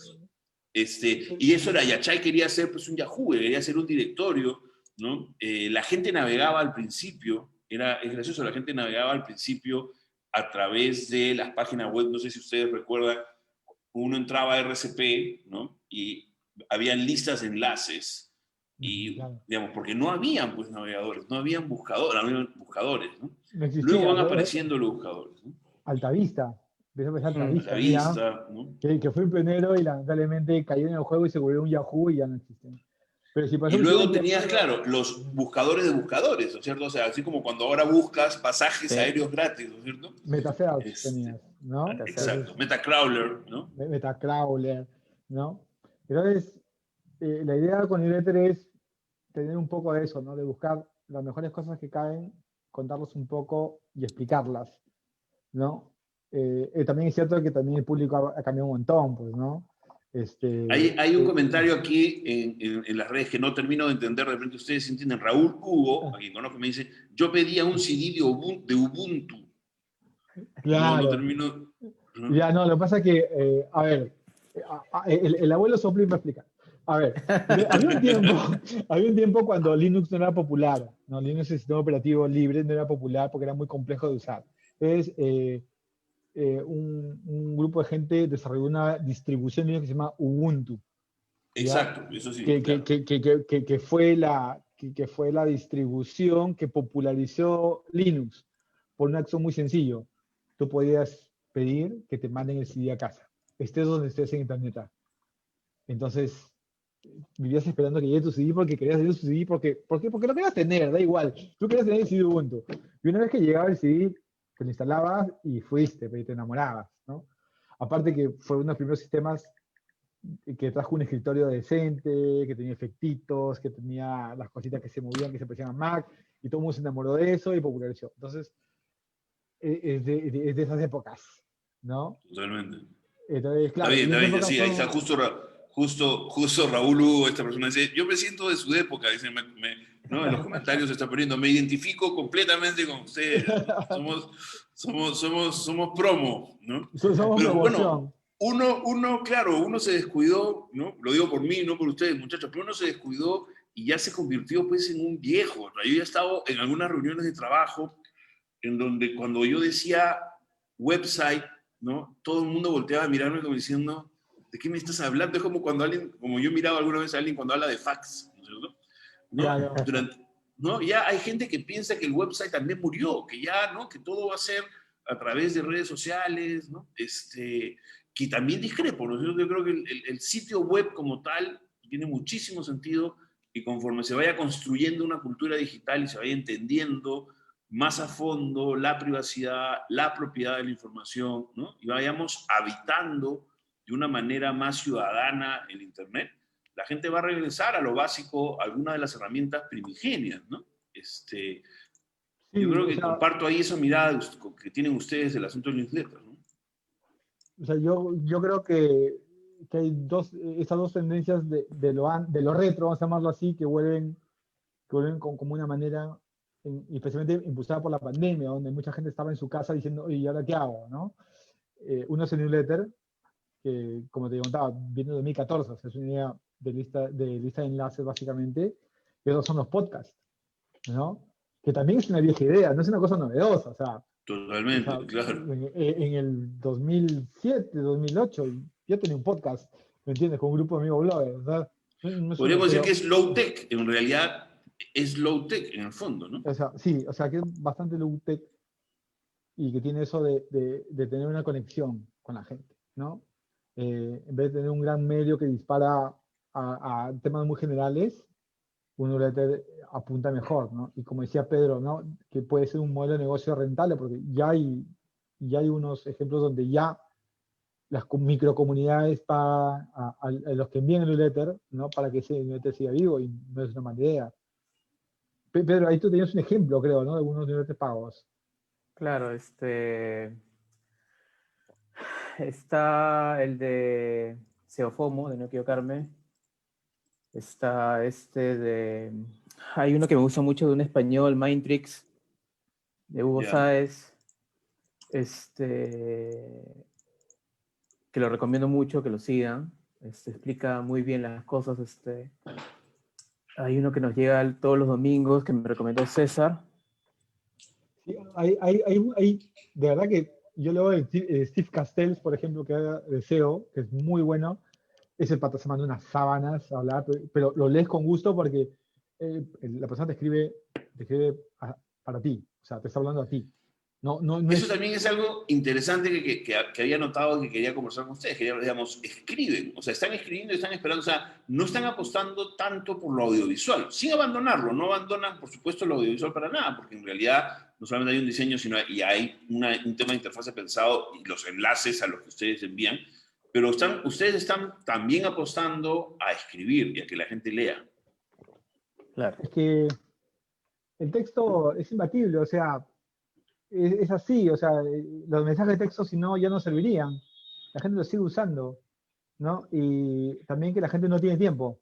y eso era, Yachai quería hacer pues un Yahoo, quería hacer un directorio, ¿no? La gente navegaba al principio, es gracioso, la gente navegaba al principio a través de las páginas web, no sé si ustedes recuerdan, uno entraba a RCP, ¿no? Y habían listas de enlaces, y, Claro. digamos, porque no habían pues navegadores, no habían buscadores, ¿no? No Luego existía. van apareciendo los buscadores, ¿no? Altavista. Empezó a pensar Mm. A la Altavista, mira, vista, ¿no? que fue un pionero y lamentablemente cayó en el juego y se volvió un Yahoo y ya no existe. Pero si por Y ejemplo, si luego hubiera tenías, tenido claro, los buscadores de buscadores, ¿no es cierto? O sea, así como cuando ahora buscas pasajes Sí, aéreos gratis, ¿no es cierto? Metasearch Este, tenías, ¿no? Metasearch. Entonces, exacto, Metacrawler, ¿no? Metacrawler, ¿no? Entonces, la idea con newsletter es tener un poco de eso, ¿no? De buscar las mejores cosas que caen, contarlos un poco y explicarlas, ¿no? También es cierto que también el público ha cambiado un montón, pues, ¿no? Hay un comentario aquí en las redes que no termino de entender, de repente ustedes entienden. Raúl Hugo, a quien conozco, me dice, yo pedía un CD de Ubuntu. No Claro, termino, ¿no? ya no, lo que pasa es que, a ver, el abuelo Soplin va a explicar. A ver, había un tiempo, había un tiempo cuando Linux no era popular, ¿no? Linux, el sistema operativo libre, no era popular porque era muy complejo de usar. Entonces, un grupo de gente desarrolló una distribución Linux que se llama Ubuntu, ¿ya? Exacto, eso sí, Que, que, claro. que, que, que fue que fue la distribución que popularizó Linux por un acto muy sencillo. Tú podías pedir que te manden el CD a casa, estés donde estés en internet. Entonces, vivías esperando que llegue tu CD porque querías tener tu CD, porque lo querías tener, da igual. Tú querías tener el CD Ubuntu. Y una vez que llegaba el CD, te lo instalabas y fuiste, te enamorabas, ¿no? Aparte que fue uno de los primeros sistemas que trajo un escritorio decente, que tenía efectitos, que tenía las cositas que se movían, que se parecían a Mac, y todo el mundo se enamoró de eso y popularizó. Entonces, es de esas épocas, ¿no? Totalmente. Entonces, claro, y Está en esa bien, época sí, ahí está fueron... justo Raúl Hugo, esta persona dice, yo me siento de su época, dice, ¿no? En los comentarios se está poniendo, me identifico completamente con ustedes, ¿no? Somos promo, ¿no? Somos Pero bueno, promoción. claro, uno se descuidó, ¿no? Lo digo por mí, no por ustedes, muchachos, pero uno se descuidó y ya se convirtió pues en un viejo, ¿no? Yo ya he estado en algunas reuniones de trabajo en donde cuando yo decía website, ¿no? Todo el mundo volteaba a mirarme como diciendo, ¿de qué me estás hablando? Es como cuando alguien, como yo miraba alguna vez a alguien cuando habla de fax, ¿no es cierto? ¿No? Claro. ¿no? Ya hay gente que piensa que el website también murió, que ya, ¿no? Que todo va a ser a través de redes sociales, ¿no? Que también discrepo, ¿no? Yo creo que el sitio web como tal tiene muchísimo sentido y conforme se vaya construyendo una cultura digital y se vaya entendiendo más a fondo la privacidad, la propiedad de la información, ¿no? Y vayamos habitando de una manera más ciudadana el Internet, la gente va a regresar a lo básico, a alguna de las herramientas primigenias, ¿no? Yo Sí, creo o que sea, comparto ahí esa mirada que tienen ustedes del asunto del newsletter, ¿no? o sea, yo creo que hay esas dos tendencias de lo retro, vamos a llamarlo así, que vuelven como una manera, y especialmente impulsada por la pandemia, donde mucha gente estaba en su casa diciendo, oye, ¿y ahora qué hago? ¿No? Uno es el newsletter, que como te contaba, viene de 2014, o sea, es una idea de lista de enlaces básicamente, y otros son los podcasts, ¿no? Que también es una vieja idea, no es una cosa novedosa, o sea, Totalmente, claro. en el 2007, 2008, yo tenía un podcast, ¿me entiendes? Con un grupo de amigos bloggers, ¿verdad? No es Podríamos decir que pero, es low tech, en realidad es low tech en el fondo, ¿no? o sea, sí, o sea, que es bastante low tech y que tiene eso de tener una conexión con la gente, ¿no? En vez de tener un gran medio que dispara a temas muy generales, un newsletter apunta mejor, ¿no? Y como decía Pedro, ¿no? Que puede ser un modelo de negocio rentable, porque ya hay unos ejemplos donde ya las microcomunidades pagan a los que envían el newsletter, ¿no? Para que ese newsletter siga vivo y no es una mala idea. Pedro, ahí tú tenías un ejemplo, creo, ¿no? De algunos newsletters pagos. Claro, está el de Seofomo, de no equivocarme. Está hay uno que me gusta mucho de un español, Mindtricks, de Hugo Ya. Sáez. Que lo recomiendo mucho, que lo sigan. Explica muy bien las cosas. Hay uno que nos llega todos los domingos, que me recomendó César. Sí, de verdad que yo leo Steve Castells, por ejemplo, que haga de SEO, que es muy bueno. Ese pata se manda unas sábanas a hablar, pero lo lees con gusto porque la persona te escribe para ti, o sea, te está hablando a ti. No, no, no Eso es. también es algo interesante que había notado que quería conversar con ustedes, que digamos, escriben, o sea, están escribiendo y están esperando, o sea, no están apostando tanto por lo audiovisual, sin abandonarlo, no abandonan, por supuesto, lo audiovisual para nada, porque en realidad no solamente hay un diseño, sino y hay un tema de interfaz pensado y los enlaces a los que ustedes envían, pero ustedes están también apostando a escribir y a que la gente lea. Claro. Es que el texto es imbatible, o sea, es así, o sea, los mensajes de texto si no ya no servirían. La gente los sigue usando, ¿no? Y también que la gente no tiene tiempo.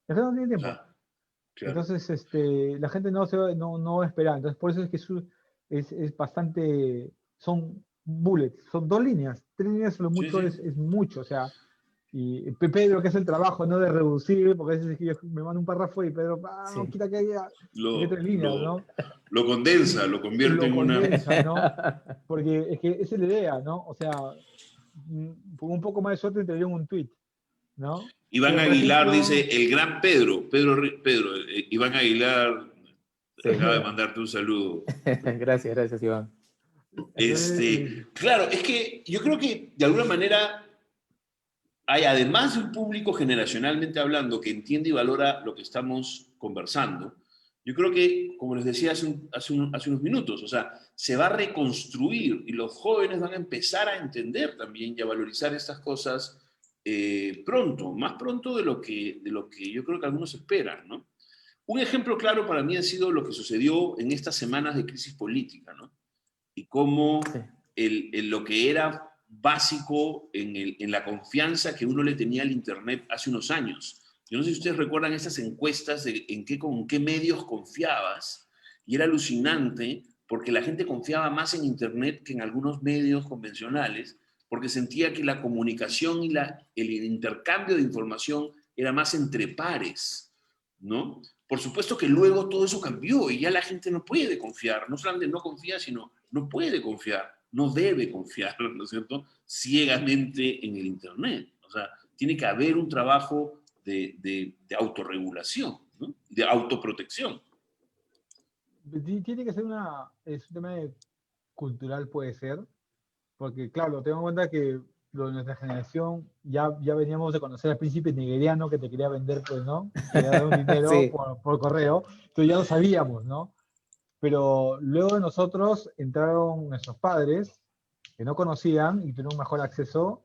La gente no tiene tiempo. Claro, claro. Entonces, la gente no va a esperar. Entonces, por eso es que es bastante, son bullets, son 2 líneas, 3 líneas lo Sí, mucho sí. es mucho, o sea, y Pedro que es el trabajo, no de reducir, porque a veces es que yo me mando un párrafo y Pedro, no, Sí. quita que haya, que Lo, 3 líneas, lo, ¿no? lo condensa, lo convierte Lo en una... condensa, ¿no? Porque es que esa es la idea, ¿no? O sea, con un poco más de suerte te dio un tweet, ¿no? Iván Pero, por Aguilar dice, ejemplo, el gran Pedro, Iván Aguilar Sí. acaba de mandarte un saludo. Gracias, gracias, Iván. entonces, Claro, es que yo creo que de alguna manera hay, además de un público generacionalmente hablando que entiende y valora lo que estamos conversando, yo creo que, como les decía hace unos minutos, o sea, se va a reconstruir y los jóvenes van a empezar a entender también y a valorizar estas cosas pronto, más pronto de lo que yo creo que algunos esperan, ¿no? Un ejemplo claro para mí ha sido lo que sucedió en estas semanas de crisis política, ¿no? Y cómo Sí. lo que era básico en la confianza que uno le tenía al Internet hace unos años. Yo no sé si ustedes recuerdan esas encuestas de con qué medios confiabas, y era alucinante porque la gente confiaba más en Internet que en algunos medios convencionales, porque sentía que la comunicación y el intercambio de información era más entre pares, ¿no? Por supuesto que luego todo eso cambió y ya la gente no puede confiar, no solamente no confía, sino no puede confiar, no debe confiar, ¿no es cierto?, ciegamente en el Internet. O sea, tiene que haber un trabajo de autorregulación, ¿no?, de autoprotección. tiene que ser es un tema cultural, puede ser, porque claro, tengo en cuenta que nuestra generación ya veníamos de conocer al príncipe nigeriano que te quería vender, pues, ¿no? Quería dar un dinero Sí, por correo, entonces ya lo sabíamos, ¿no? Pero luego de nosotros entraron nuestros padres que no conocían y tuvieron mejor acceso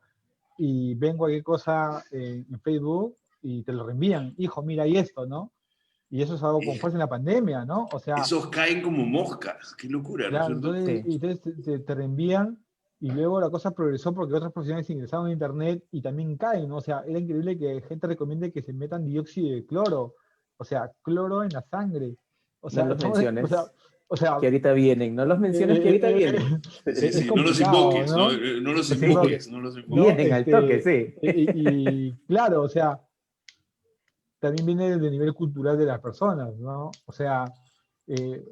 y ven cualquier cosa en Facebook y te lo reenvían. Hijo, mira, y esto, ¿no? Y eso es algo con Eh, fuerza en la pandemia, ¿no? O sea, Esos caen como moscas, qué locura, ¿no es claro, cierto? entonces, sí. y entonces te reenvían y luego la cosa progresó porque otros profesionales ingresaron a internet y también caen, ¿no? O sea, era increíble que gente recomiende que se metan dióxido de cloro, o sea, cloro en la sangre. O No sea, los estamos, menciones, o sea, que ahorita vienen. No los menciones, que eh, ahorita eh, vienen. Sí, es sí, no los complicado, invoques, no, ¿no? no los Los Entonces, invoques. invoques, no los invoques. ¿no? Vienen al toque, sí. Y claro, o sea, también viene del nivel cultural de las personas, ¿no? O sea, eh,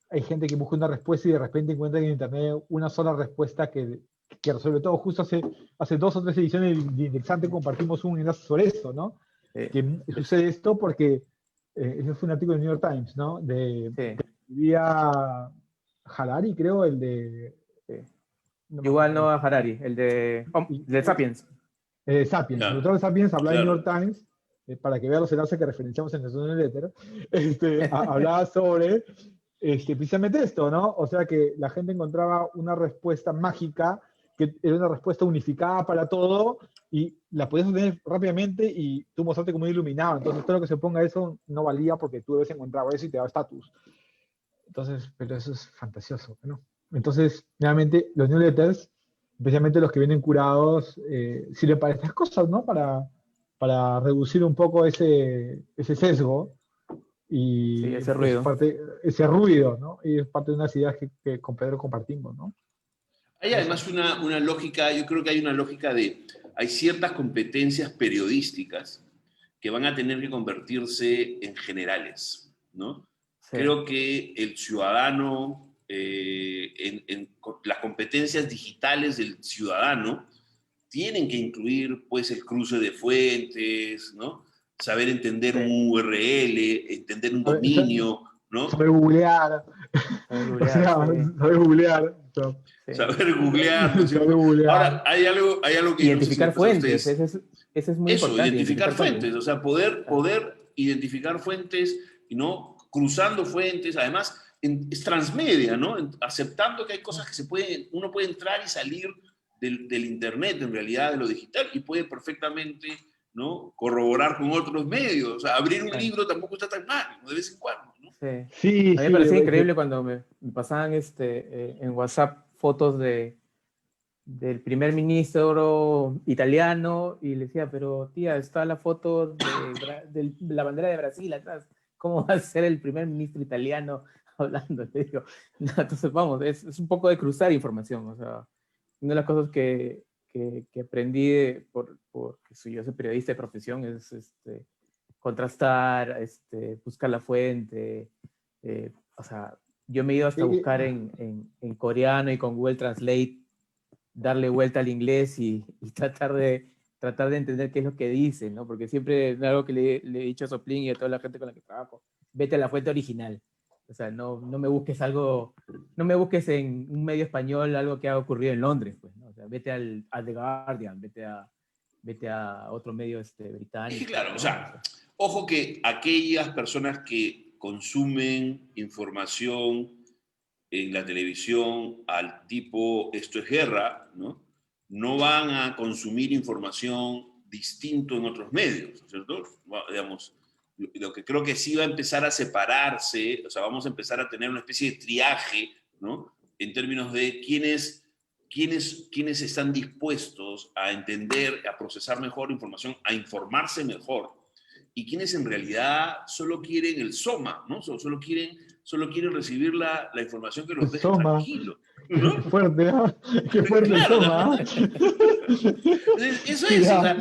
hay gente que busca una respuesta y de repente encuentra en internet una sola respuesta que resuelve todo. Justo hace 2 o 3 ediciones de Indexante compartimos un enlace sobre eso, ¿no? Sí, Que sucede esto porque ese fue un artículo del New York Times, ¿no? sí, Vía Harari, creo, el de, sí. no me Yuval acuerdo, Noah Harari, el y- de Sapiens. Sapiens, el Ya, autor de Sapiens hablaba en New York claro. Times, para que vea los enlaces que referenciamos en el newsletter, hablaba sobre precisamente esto, ¿no? O sea que la gente encontraba una respuesta mágica, que era una respuesta unificada para todo, y la podías obtener rápidamente y tú mostrarte como iluminado. Entonces todo lo que se ponga eso no valía porque tú habías encontrado eso y te daba estatus. Entonces, pero eso es fantasioso, ¿no? Entonces, nuevamente, los newsletters, especialmente los que vienen curados, sirven para estas cosas, ¿no? Para reducir un poco ese sesgo Sí, y ese ruido. ese ruido, ¿no? Y es parte de unas ideas que con Pedro compartimos, ¿no? Hay Eso. además una lógica, yo creo que hay una lógica hay ciertas competencias periodísticas que van a tener que convertirse en generales, ¿no? Sí, Creo que el ciudadano, las competencias digitales del ciudadano tienen que incluir, pues, el cruce de fuentes, ¿no? Saber entender un sí. URL, entender un Saber, dominio, ¿no? saber googlear, Saber o googlear, sea, sí, saber googlear, sí. Saber googlear, ¿no es saber cierto? googlear. Ahora, hay algo que no sé si les Identificar pasa a fuentes, ustedes. ese es muy Eso, importante, identificar identificar fuentes. fuentes, o sea, Ah, poder identificar fuentes y no cruzando fuentes, además es transmedia, ¿no? Aceptando que hay cosas que uno puede entrar y salir del internet, en realidad, de lo digital, y puede perfectamente, ¿no? Corroborar con otros medios, o sea, abrir un claro, libro tampoco está tan mal, ¿no? De vez en cuando, ¿no? sí. Sí, A mí me sí, parecía increíble cuando me pasaban en WhatsApp fotos del primer ministro italiano y le decía, pero tía, está la foto de la bandera de Brasil atrás. ¿Cómo va a ser el primer ministro italiano hablando? Le digo, no, entonces vamos, es un poco de cruzar información. O sea, una de las cosas que aprendí porque yo soy periodista de profesión es contrastar, buscar la fuente. O sea, yo me he ido hasta eh, buscar en coreano y con Google Translate darle vuelta al inglés y tratar de entender qué es lo que dice, ¿no? Porque siempre es algo que le he dicho a Soplin y a toda la gente con la que trabajo, vete a la fuente original. O sea, no me busques algo, no me busques en un medio español algo que ha ocurrido en Londres, pues, ¿no? O sea, vete al The Guardian, vete a otro medio Es que británico, claro, o ¿no? O sea, sea, ojo que aquellas personas que consumen información en la televisión al tipo esto es guerra, ¿no? No van a consumir información distinto en otros medios, ¿no es cierto? Digamos, lo que creo que sí va a empezar a separarse, o sea, vamos a empezar a tener una especie de triaje, ¿no? En términos de quiénes están dispuestos a entender, a procesar mejor información, a informarse mejor, y quienes en realidad solo quieren el soma, ¿no? Solo quieren recibir la información que los deje Soma, tranquilos, qué ¿no? fuerte, ¿ah? Qué fuerte Claro, Soma, ¿ah? entonces, eso es, o Ya, sea,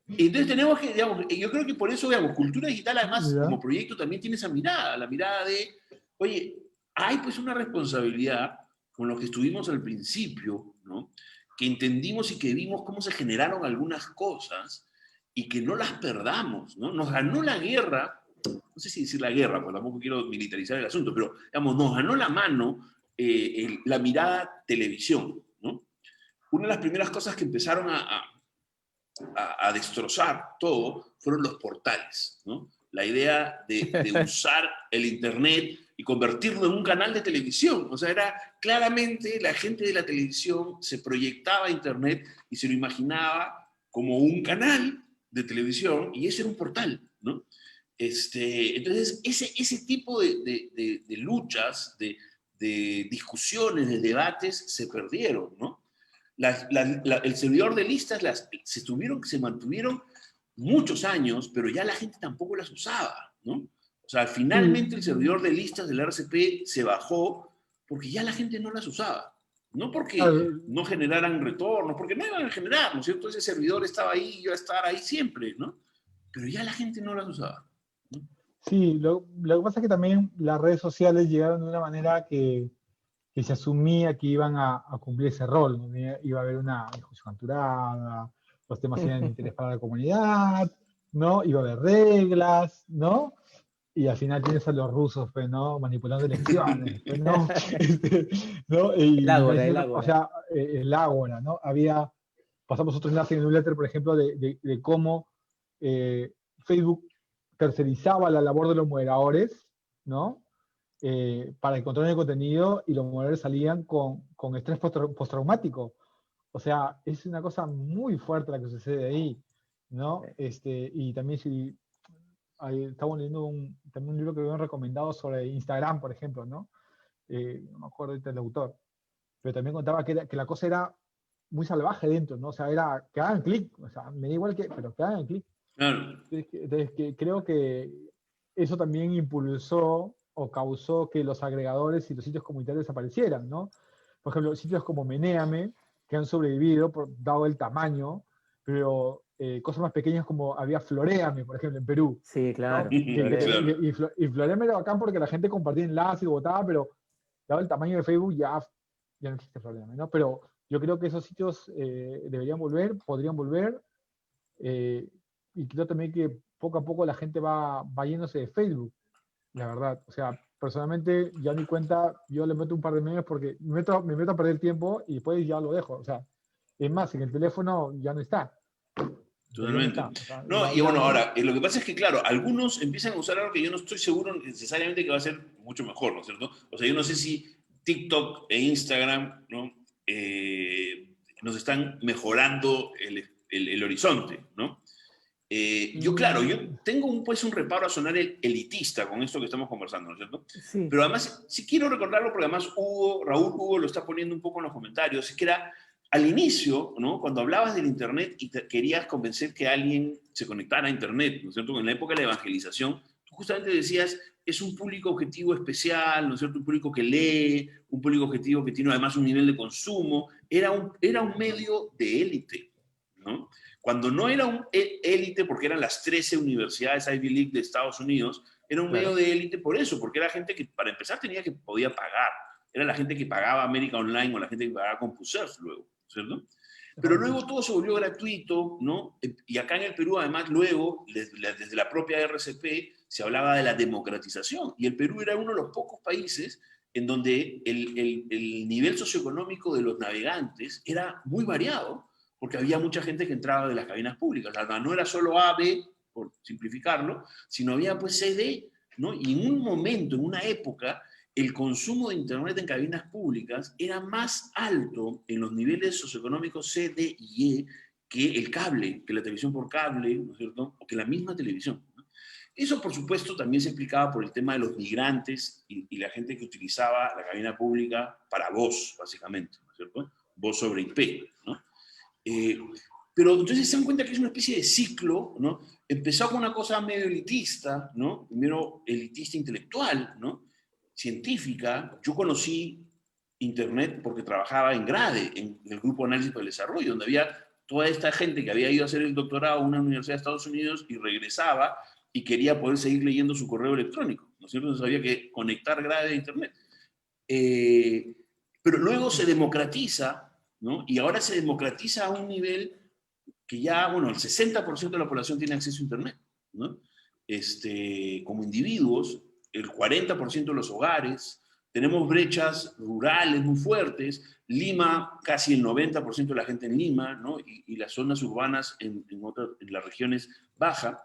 entonces tenemos que, digamos, yo creo que por eso, digamos, Cultura Digital además ya. como proyecto también tiene esa mirada, la mirada de, oye, hay pues una responsabilidad con lo que estuvimos al principio, ¿no? Que entendimos y que vimos cómo se generaron algunas cosas y que no las perdamos, ¿no? Nos ganó la guerra no sé si decir la guerra, porque tampoco quiero militarizar el asunto, pero digamos, nos ganó la mano la mirada televisión, ¿no? Una de las primeras cosas que empezaron a destrozar todo fueron los portales, ¿no? La idea de usar el Internet y convertirlo en un canal de televisión. O sea, era claramente la gente de la televisión se proyectaba a Internet y se lo imaginaba como un canal de televisión y ese era un portal, ¿no? Entonces, ese tipo de luchas, de discusiones, de debates se perdieron, ¿no? El servidor de listas se mantuvieron muchos años, pero ya la gente tampoco las usaba, ¿no? O sea, finalmente el servidor de listas del RCP se bajó porque ya la gente no las usaba. No porque no generaran retornos, porque no iban a generar, ¿no es cierto? Ese servidor estaba ahí y iba a estar ahí siempre, ¿no? Pero ya la gente no las usaba, ¿no? Sí, lo que pasa es que también las redes sociales llegaron de una manera que se asumía que iban a cumplir ese rol, ¿no? Iba a haber una discusión aventurada, los temas eran de interés para la comunidad, ¿no? Iba a haber reglas, ¿no? Y al final tienes a los rusos, pues, ¿no? Manipulando elecciones, pues, ¿no? ¿no? El Y ágora, el o ágora. sea, el ágora, ¿no? Pasamos otro enlace en un letter, por ejemplo, de cómo Facebook tercerizaba la labor de los moderadores, ¿no? Para el control del contenido y los moderadores salían con estrés postraumático. O sea, es una cosa muy fuerte la que sucede ahí, ¿no? Y también si estamos leyendo también un libro que habían recomendado sobre Instagram, por ejemplo, ¿no? No me acuerdo ahorita del autor, pero también contaba que la cosa era muy salvaje dentro, ¿no? O sea, era que hagan clic, o sea, me da igual pero que hagan clic. Claro. Entonces, creo que eso también impulsó o causó que los agregadores y los sitios comunitarios desaparecieran, ¿no? Por ejemplo, sitios como Menéame, que han sobrevivido dado el tamaño, pero cosas más pequeñas como había Floréame, por ejemplo, en Perú, Sí, ¿no? claro. Claro. Y Floréame era bacán porque la gente compartía enlaces y votaba, pero dado el tamaño de Facebook ya no existe Floréame, ¿no? Pero yo creo que esos sitios deberían volver, podrían volver, y creo también que poco a poco la gente va yéndose de Facebook, la verdad. O sea, personalmente ya mi cuenta, yo le meto un par de memes porque me meto a perder tiempo y después ya lo dejo. O sea, es más, en el teléfono ya no está. Pero ya no Totalmente. está. O sea, No, y bueno, ahora, lo que pasa es que, claro, algunos empiezan a usar algo que yo no estoy seguro necesariamente que va a ser mucho mejor, ¿no es cierto? O sea, yo no sé si TikTok e Instagram, ¿no? Nos están mejorando el horizonte, ¿no? Claro, yo tengo pues un reparo a sonar elitista con esto que estamos conversando, ¿no es cierto? Sí, Pero además, sí quiero recordarlo porque además Raúl Hugo lo está poniendo un poco en los comentarios, es que era al inicio, ¿no? Cuando hablabas del Internet y querías convencer que alguien se conectara a Internet, ¿no es cierto? En la época de la evangelización, tú justamente decías, es un público objetivo especial, ¿no es cierto? Un público que lee, un público objetivo que tiene además un nivel de consumo, era un medio de élite, ¿no? Cuando no era un élite porque eran las 13 universidades Ivy League de Estados Unidos, era un claro. medio de élite por eso, porque era gente que para empezar podía pagar. Era la gente que pagaba América Online o la gente que pagaba CompuServe luego, ¿cierto? Pero luego todo se volvió gratuito, ¿no? Y acá en el Perú, además, luego, desde la propia RCP, se hablaba de la democratización. Y el Perú era uno de los pocos países en donde el nivel socioeconómico de los navegantes era muy variado, porque había mucha gente que entraba de las cabinas públicas. O sea, no era solo A, B, por simplificarlo, sino había pues C, D, ¿no? Y en un momento, en una época, el consumo de Internet en cabinas públicas era más alto en los niveles socioeconómicos C, D y E que el cable, que la televisión por cable, ¿no es cierto? O que la misma televisión, ¿no? Eso, por supuesto, también se explicaba por el tema de los migrantes y la gente que utilizaba la cabina pública para voz, básicamente, ¿no es cierto? Voz sobre IP, ¿no? Pero entonces se dan cuenta que es una especie de ciclo, ¿no? Empezó con una cosa medio elitista, ¿no? Primero elitista intelectual, ¿no? Científica. Yo conocí Internet porque trabajaba en GRADE, en el Grupo de Análisis para el Desarrollo, donde había toda esta gente que había ido a hacer el doctorado a una universidad de Estados Unidos y regresaba y quería poder seguir leyendo su correo electrónico, ¿no es cierto? Entonces había que conectar GRADE a Internet. Pero luego se democratiza, ¿no? Y ahora se democratiza a un nivel que ya, bueno, el 60% de la población tiene acceso a Internet, ¿no? como individuos, el 40% de los hogares, tenemos brechas rurales muy fuertes, Lima, casi el 90% de la gente en Lima, ¿no? Y las zonas urbanas en las regiones baja.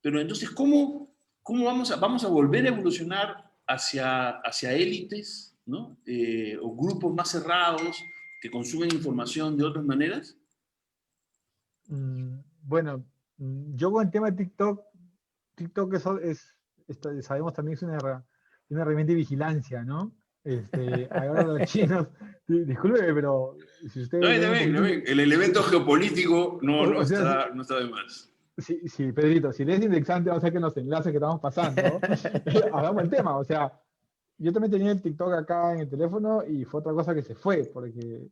Pero entonces, ¿cómo vamos a volver a evolucionar hacia élites, ¿no? O grupos más cerrados que consumen información de otras maneras? Bueno, yo con el tema de TikTok, eso sabemos también es una herramienta de vigilancia, ¿no? Ahora los chinos, disculpe, pero si No, ustedes leen está un bien, está poquito, bien. El elemento geopolítico o sea, no está de más. si Pedrito, si lees indexante, vas a ver que en los enlaces que estamos pasando, hagamos el tema, o sea, yo también tenía el TikTok acá en el teléfono y fue otra cosa que se fue, porque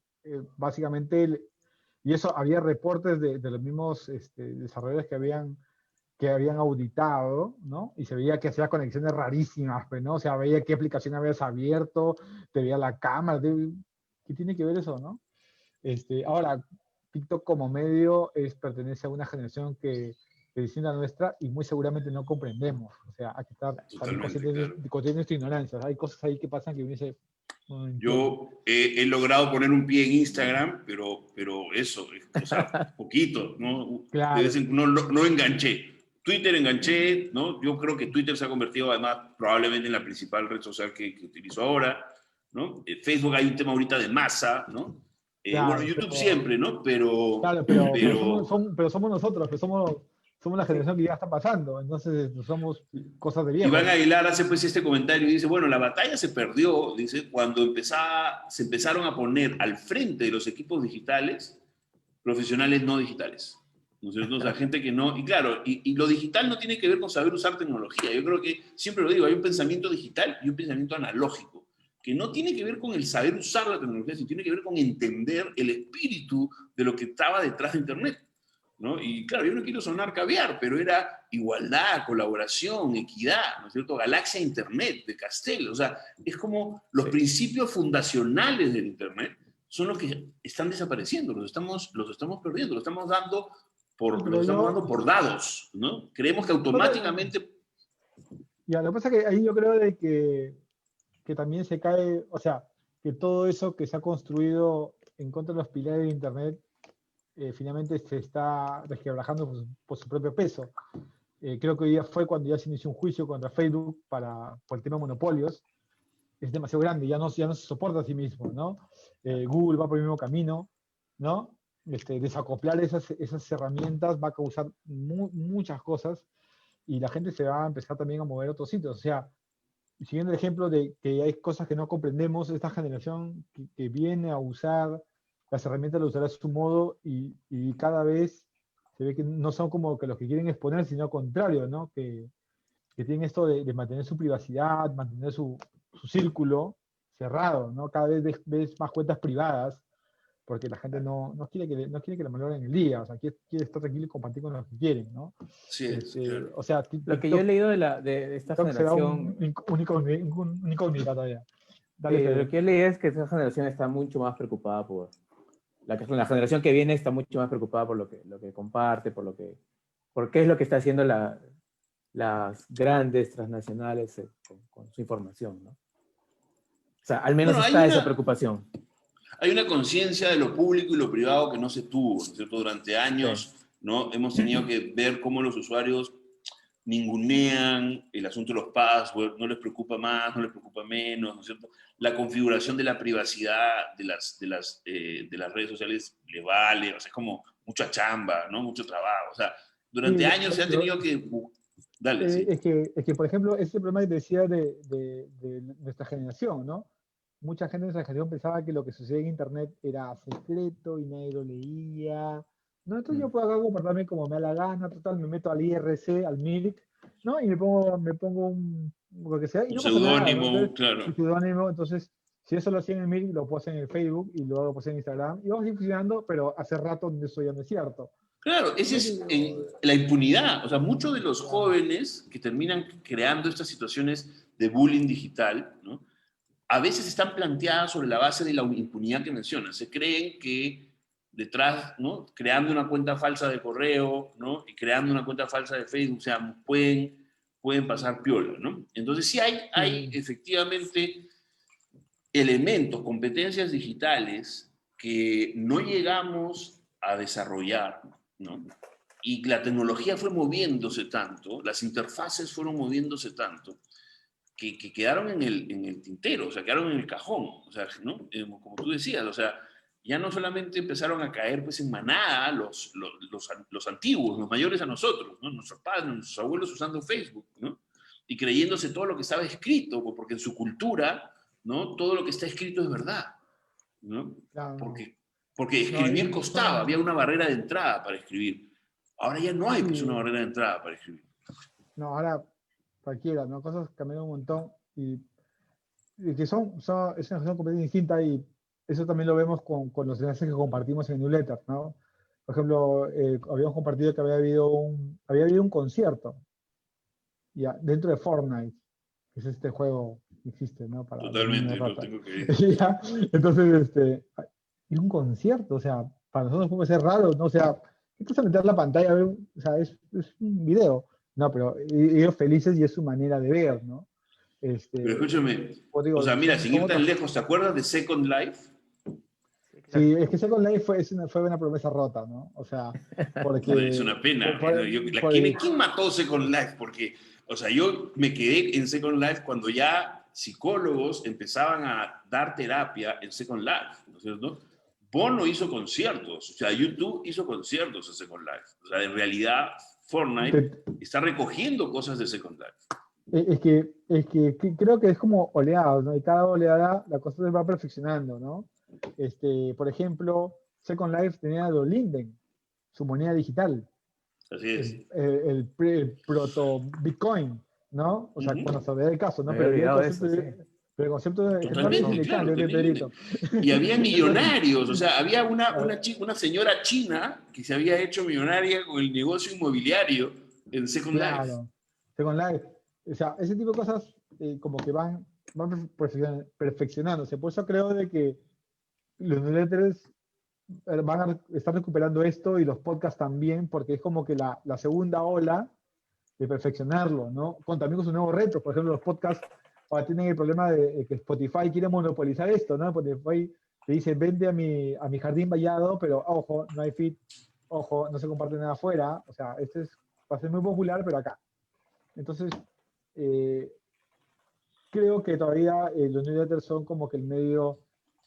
básicamente, y eso había reportes de los mismos desarrolladores que habían auditado, ¿no? Y se veía que hacía conexiones rarísimas, pues, ¿no? O sea, veía qué aplicación habías abierto, te veía la cámara, ¿qué tiene que ver eso, no? Ahora, TikTok como medio pertenece a una generación que es distinta a la nuestra y muy seguramente no comprendemos. O sea, hay que estar también Totalmente, claro. conscientes de nuestra ignorancia. Hay cosas ahí que pasan que uno dice, no entiendo. Yo he logrado poner un pie en Instagram, pero eso, o sea, poquito, ¿no? Claro, No enganché. Twitter enganché, ¿no? Yo creo que Twitter se ha convertido además probablemente en la principal red social que utilizo ahora, ¿no? Facebook hay un tema ahorita de masa, ¿no? Bueno, claro, YouTube siempre, ¿no? claro, pero somos nosotros, que somos la generación que ya está pasando, entonces somos cosas de viejos, Iván ¿no? Aguilar hace pues este comentario y dice, bueno, la batalla se perdió, dice, cuando se empezaron a poner al frente de los equipos digitales profesionales no digitales. ¿No es cierto? O sea, gente que no... Y claro, y lo digital no tiene que ver con saber usar tecnología. Yo creo que, siempre lo digo, hay un pensamiento digital y un pensamiento analógico, que no tiene que ver con el saber usar la tecnología, sino tiene que ver con entender el espíritu de lo que estaba detrás de Internet, ¿no? Y claro, yo no quiero sonar caviar, pero era igualdad, colaboración, equidad, ¿no es cierto? Galaxia Internet, de Castel. O sea, es como los principios fundacionales del Internet son los que están desapareciendo, los estamos perdiendo, los estamos dando por dados, ¿no? Creemos que automáticamente... Ya, lo que pasa es que ahí yo creo de que también se cae, o sea, que todo eso que se ha construido en contra de los pilares de Internet finalmente se está resquebrajando por su propio peso. Creo que hoy día fue cuando ya se inició un juicio contra Facebook por el tema de monopolios. Es demasiado grande, ya no se soporta a sí mismo, ¿no? Google va por el mismo camino, ¿no? Desacoplar esas herramientas va a causar muchas cosas y la gente se va a empezar también a mover a otros sitios. O sea, siguiendo el ejemplo de que hay cosas que no comprendemos, esta generación que viene a usar las herramientas las usará a su modo y cada vez se ve que no son como que los que quieren exponer, sino al contrario, ¿no? Que tienen esto de mantener su privacidad, mantener su círculo cerrado, ¿no? Cada vez ves más cuentas privadas porque la gente no quiere que le valoren el día, o sea, quiere estar tranquilo y compartir con los que quieren, ¿no? Sí, claro. O sea, Lo que yo he leído de esta TikTok será generación, un incógnita todavía. Dale, lo Fede. que yo leí es que esta generación está mucho más preocupada por, la generación que viene está mucho más preocupada por lo que comparte, por qué es lo que está haciendo las grandes transnacionales con su información, ¿no? O sea, al menos Bueno, está esa preocupación. hay una conciencia de lo público y lo privado que no se tuvo, ¿no es cierto? Durante años, Sí. ¿no? Hemos tenido que ver cómo los usuarios ningunean el asunto de los passwords, no les preocupa más, no les preocupa menos, ¿no es cierto? La configuración de la privacidad de las redes sociales le vale, o sea, es como mucha chamba, ¿no? Mucho trabajo, o sea, Sí, durante años se ha tenido que... Dale, sí. por ejemplo, ese problema que te decía de nuestra generación, ¿no? Mucha gente de nuestra generación pensaba que lo que sucedía en Internet era secreto y nadie lo leía. No, entonces yo puedo acá comportarme como me da la gana, total, me meto al IRC, al MILIC, ¿no? Y me pongo lo que sea, y Un no pasa nada, ¿no? seudónimo, Entonces, claro. un seudónimo, entonces, si eso lo hacía en el MILIC, lo puedo hacer en el Facebook y luego lo puedo hacer en Instagram, y vamos a ir funcionando, pero hace rato eso ya no es cierto. Claro, esa Entonces, es la impunidad. O sea, muchos de los claro. jóvenes que terminan creando estas situaciones de bullying digital, ¿no? A veces están planteadas sobre la base de la impunidad que mencionas. Se creen que detrás, ¿no? Creando una cuenta falsa de correo, ¿no? Y creando una cuenta falsa de Facebook, o sea, pueden pueden pasar piola, ¿no? Entonces sí hay efectivamente elementos, competencias digitales que no llegamos a desarrollar, ¿no? Y la tecnología fue moviéndose tanto, las interfaces fueron moviéndose tanto, que quedaron en el tintero, o sea, quedaron en el cajón, o sea, ¿no? Como tú decías, o sea, ya no solamente empezaron a caer pues en manada los antiguos, los mayores a nosotros, ¿no? Nuestros padres, nuestros abuelos usando Facebook, ¿no? Y creyéndose todo lo que estaba escrito, porque en su cultura, ¿no? Todo lo que está escrito es verdad, ¿no? Claro. Porque escribir costaba, había una barrera de entrada para escribir. Ahora ya no hay pues una barrera de entrada para escribir. No, ahora cualquiera, ¿no? Cosas cambiaron un montón y que es una generación completamente distinta y eso también lo vemos con los enlaces que compartimos en newsletter, ¿no? Por ejemplo, habíamos compartido que había habido un concierto ya, dentro de Fortnite, que es este juego que existe, ¿no? Para los niños Totalmente, de lo rata. tengo que Ya, entonces, y un concierto, o sea, para nosotros puede ser raro, ¿no? O sea, ¿qué te vas a meter la pantalla a ver? O sea, es un video. No, pero ellos felices y es su manera de ver, ¿no? Pero escúchame, Pues o digo, sea, mira, sin son ir tan otros. lejos, ¿te acuerdas de Second Life? Sí, es que Second Life fue una promesa rota, ¿no? O sea, Es porque. una pena. ¿Quién mató Second Life? Porque, o sea, yo me quedé en Second Life cuando ya psicólogos empezaban a dar terapia en Second Life, ¿no es cierto? Bono hizo conciertos, o sea, YouTube hizo conciertos en Second Life. O sea, en realidad, Fortnite está recogiendo cosas de Second Life. Creo que es como oleadas, ¿no? Y cada oleada la cosa se va perfeccionando, ¿no? Por ejemplo, Second Life tenía lo Linden, su moneda digital, Así es. el proto-Bitcoin, ¿no? O sea, cuando se ve el caso, ¿no? Me había Pero ya el olvidado de concepto, eso, sí. pero el concepto de que estaba bien Totalmente, claro, explicando, ¿qué, tenía Pedrito? Y había Entonces, millonarios, o sea, había una señora china que se había hecho millonaria con el negocio inmobiliario en Second Life. claro, Second Life. O sea, ese tipo de cosas como que van perfeccionándose. Por eso creo de que los newsletters van a estar recuperando esto y los podcasts también, porque es como que la segunda ola de perfeccionarlo, ¿no? También con sus nuevos retos. Por ejemplo, los podcasts ahora tienen el problema de que Spotify quiere monopolizar esto, ¿no? Spotify te dice, vende a mi jardín vallado, pero ojo, no hay feed, ojo, no se comparte nada afuera. O sea, va a ser muy popular, pero acá. Entonces, eh, creo que todavía los newsletters son como que el medio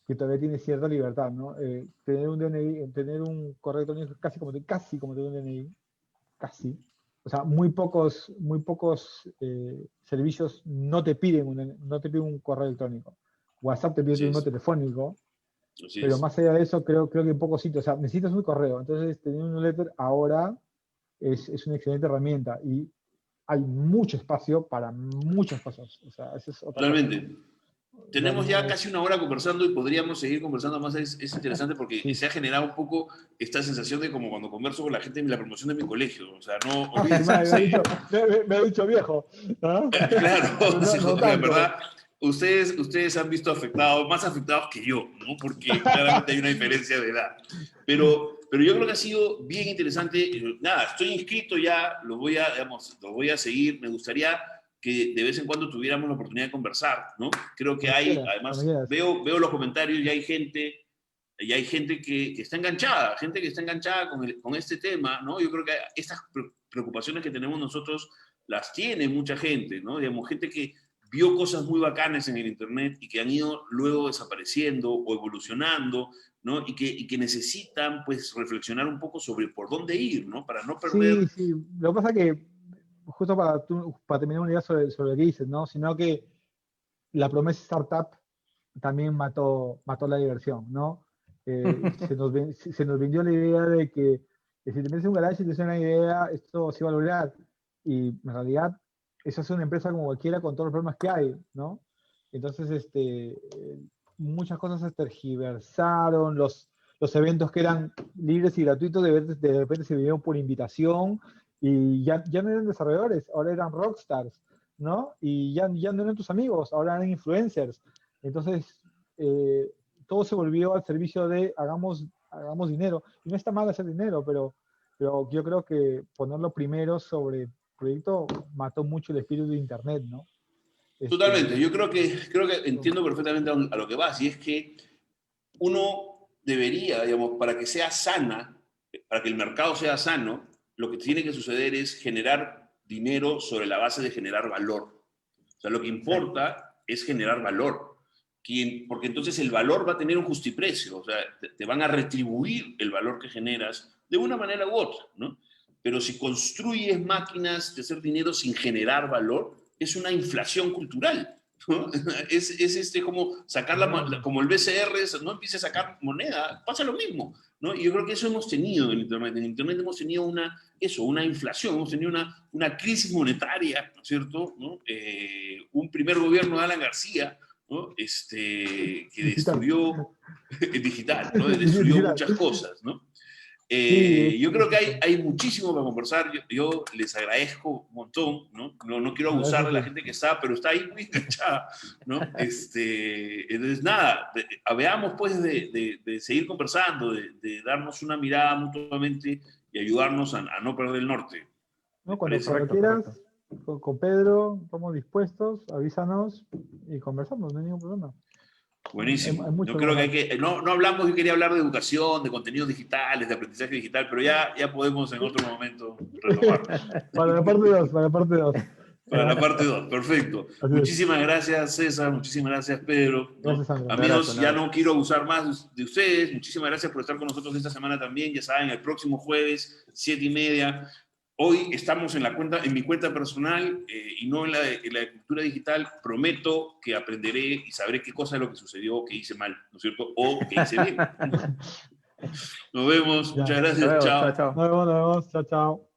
que todavía tiene cierta libertad, ¿no? Tener un DNI, tener un correo electrónico es casi como tener un DNI, casi. O sea, muy pocos servicios no te piden un correo electrónico. WhatsApp te pide tu Así número es, telefónico, así pero es. más allá de eso, creo que en pocos sitios, o sea, necesitas un correo. Entonces, tener un newsletter ahora es una excelente herramienta y hay mucho espacio para muchas cosas. O sea, esa es otra cosa, ¿no? Totalmente. Ya Tenemos no ya es. casi una hora conversando y podríamos seguir conversando más. Es interesante porque Sí. se ha generado un poco esta sensación de como cuando converso con la gente en la promoción de mi colegio. O sea, no Ah, su olvídense. madre, me ha dicho viejo. ¿Ah? Claro, No, sí, no en tanto. verdad, ustedes han visto afectados, más afectados que yo, ¿no? Porque claramente hay una diferencia de edad. Pero yo creo que ha sido bien interesante. Nada, estoy inscrito ya, digamos, lo voy a seguir. Me gustaría que de vez en cuando tuviéramos la oportunidad de conversar, ¿no? Creo que Cuando quieras, cuando además, quieras. veo los comentarios y hay gente que está enganchada, gente que está enganchada con este tema, ¿no? Yo creo que estas preocupaciones que tenemos nosotros las tiene mucha gente, ¿no? Digamos, gente que vio cosas muy bacanas en el Internet y que han ido luego desapareciendo o evolucionando, ¿no? Y que necesitan, pues, reflexionar un poco sobre por dónde ir, ¿no? Para no perder. Sí, sí. Lo que pasa es que, justo para terminar una idea sobre lo que dices, ¿no? Sino que la promesa startup también mató la diversión, ¿no? Se nos vendió la idea de que si te metes en un garage y te tienes una idea, esto se va a lograr. Y en realidad, eso es una empresa como cualquiera con todos los problemas que hay, ¿no? Entonces, muchas cosas se tergiversaron, los eventos que eran libres y gratuitos de repente se vinieron por invitación y ya no eran desarrolladores, ahora eran rockstars, ¿no? Y ya no eran tus amigos, ahora eran influencers. Entonces, eh, todo se volvió al servicio de hagamos dinero. Y no está mal hacer dinero, pero yo creo que ponerlo primero sobre proyecto mató mucho el espíritu de Internet, ¿no? Totalmente, yo creo que entiendo perfectamente a lo que vas, y es que uno debería, digamos, para que sea sana, para que el mercado sea sano, lo que tiene que suceder es generar dinero sobre la base de generar valor. O sea, lo que importa es generar valor, porque entonces el valor va a tener un justiprecio, o sea, te van a retribuir el valor que generas de una manera u otra, ¿no? Pero si construyes máquinas de hacer dinero sin generar valor, es una inflación cultural, ¿no? Es como sacar como el BCR, no empiece a sacar moneda, pasa lo mismo, ¿no? Y yo creo que eso hemos tenido en Internet. En Internet hemos tenido una inflación, hemos tenido una crisis monetaria, ¿no es cierto? ¿No? Un primer gobierno de Alan García, ¿no? Que destruyó el digital, ¿no? Destruyó muchas cosas, ¿no? Yo creo que hay muchísimo para conversar. Yo les agradezco un montón, ¿no? No quiero abusar de la gente que está, pero está ahí muy enganchada, ¿no? Entonces, nada, veamos pues de seguir conversando, de darnos una mirada mutuamente y ayudarnos a no perder el norte. ¿No? Cuando quieras, con Pedro, estamos dispuestos, avísanos y conversamos, no hay ningún problema. Buenísimo. Yo creo que no hablamos, yo quería hablar de educación, de contenidos digitales, de aprendizaje digital, pero ya podemos en otro momento retomar. Para la parte 2, para la parte 2. Para la parte 2, perfecto. Muchísimas gracias, César, muchísimas gracias, Pedro, ¿no? Gracias, Amigos, ya no quiero abusar más de ustedes, muchísimas gracias por estar con nosotros esta semana también, ya saben, el próximo jueves, 7:30. Hoy estamos en mi cuenta personal y no en la de cultura digital. Prometo que aprenderé y sabré qué cosa es lo que sucedió, que hice mal, ¿no es cierto? O que hice bien. Nos vemos. Muchas gracias. Chao. Nos vemos. Chao, chao.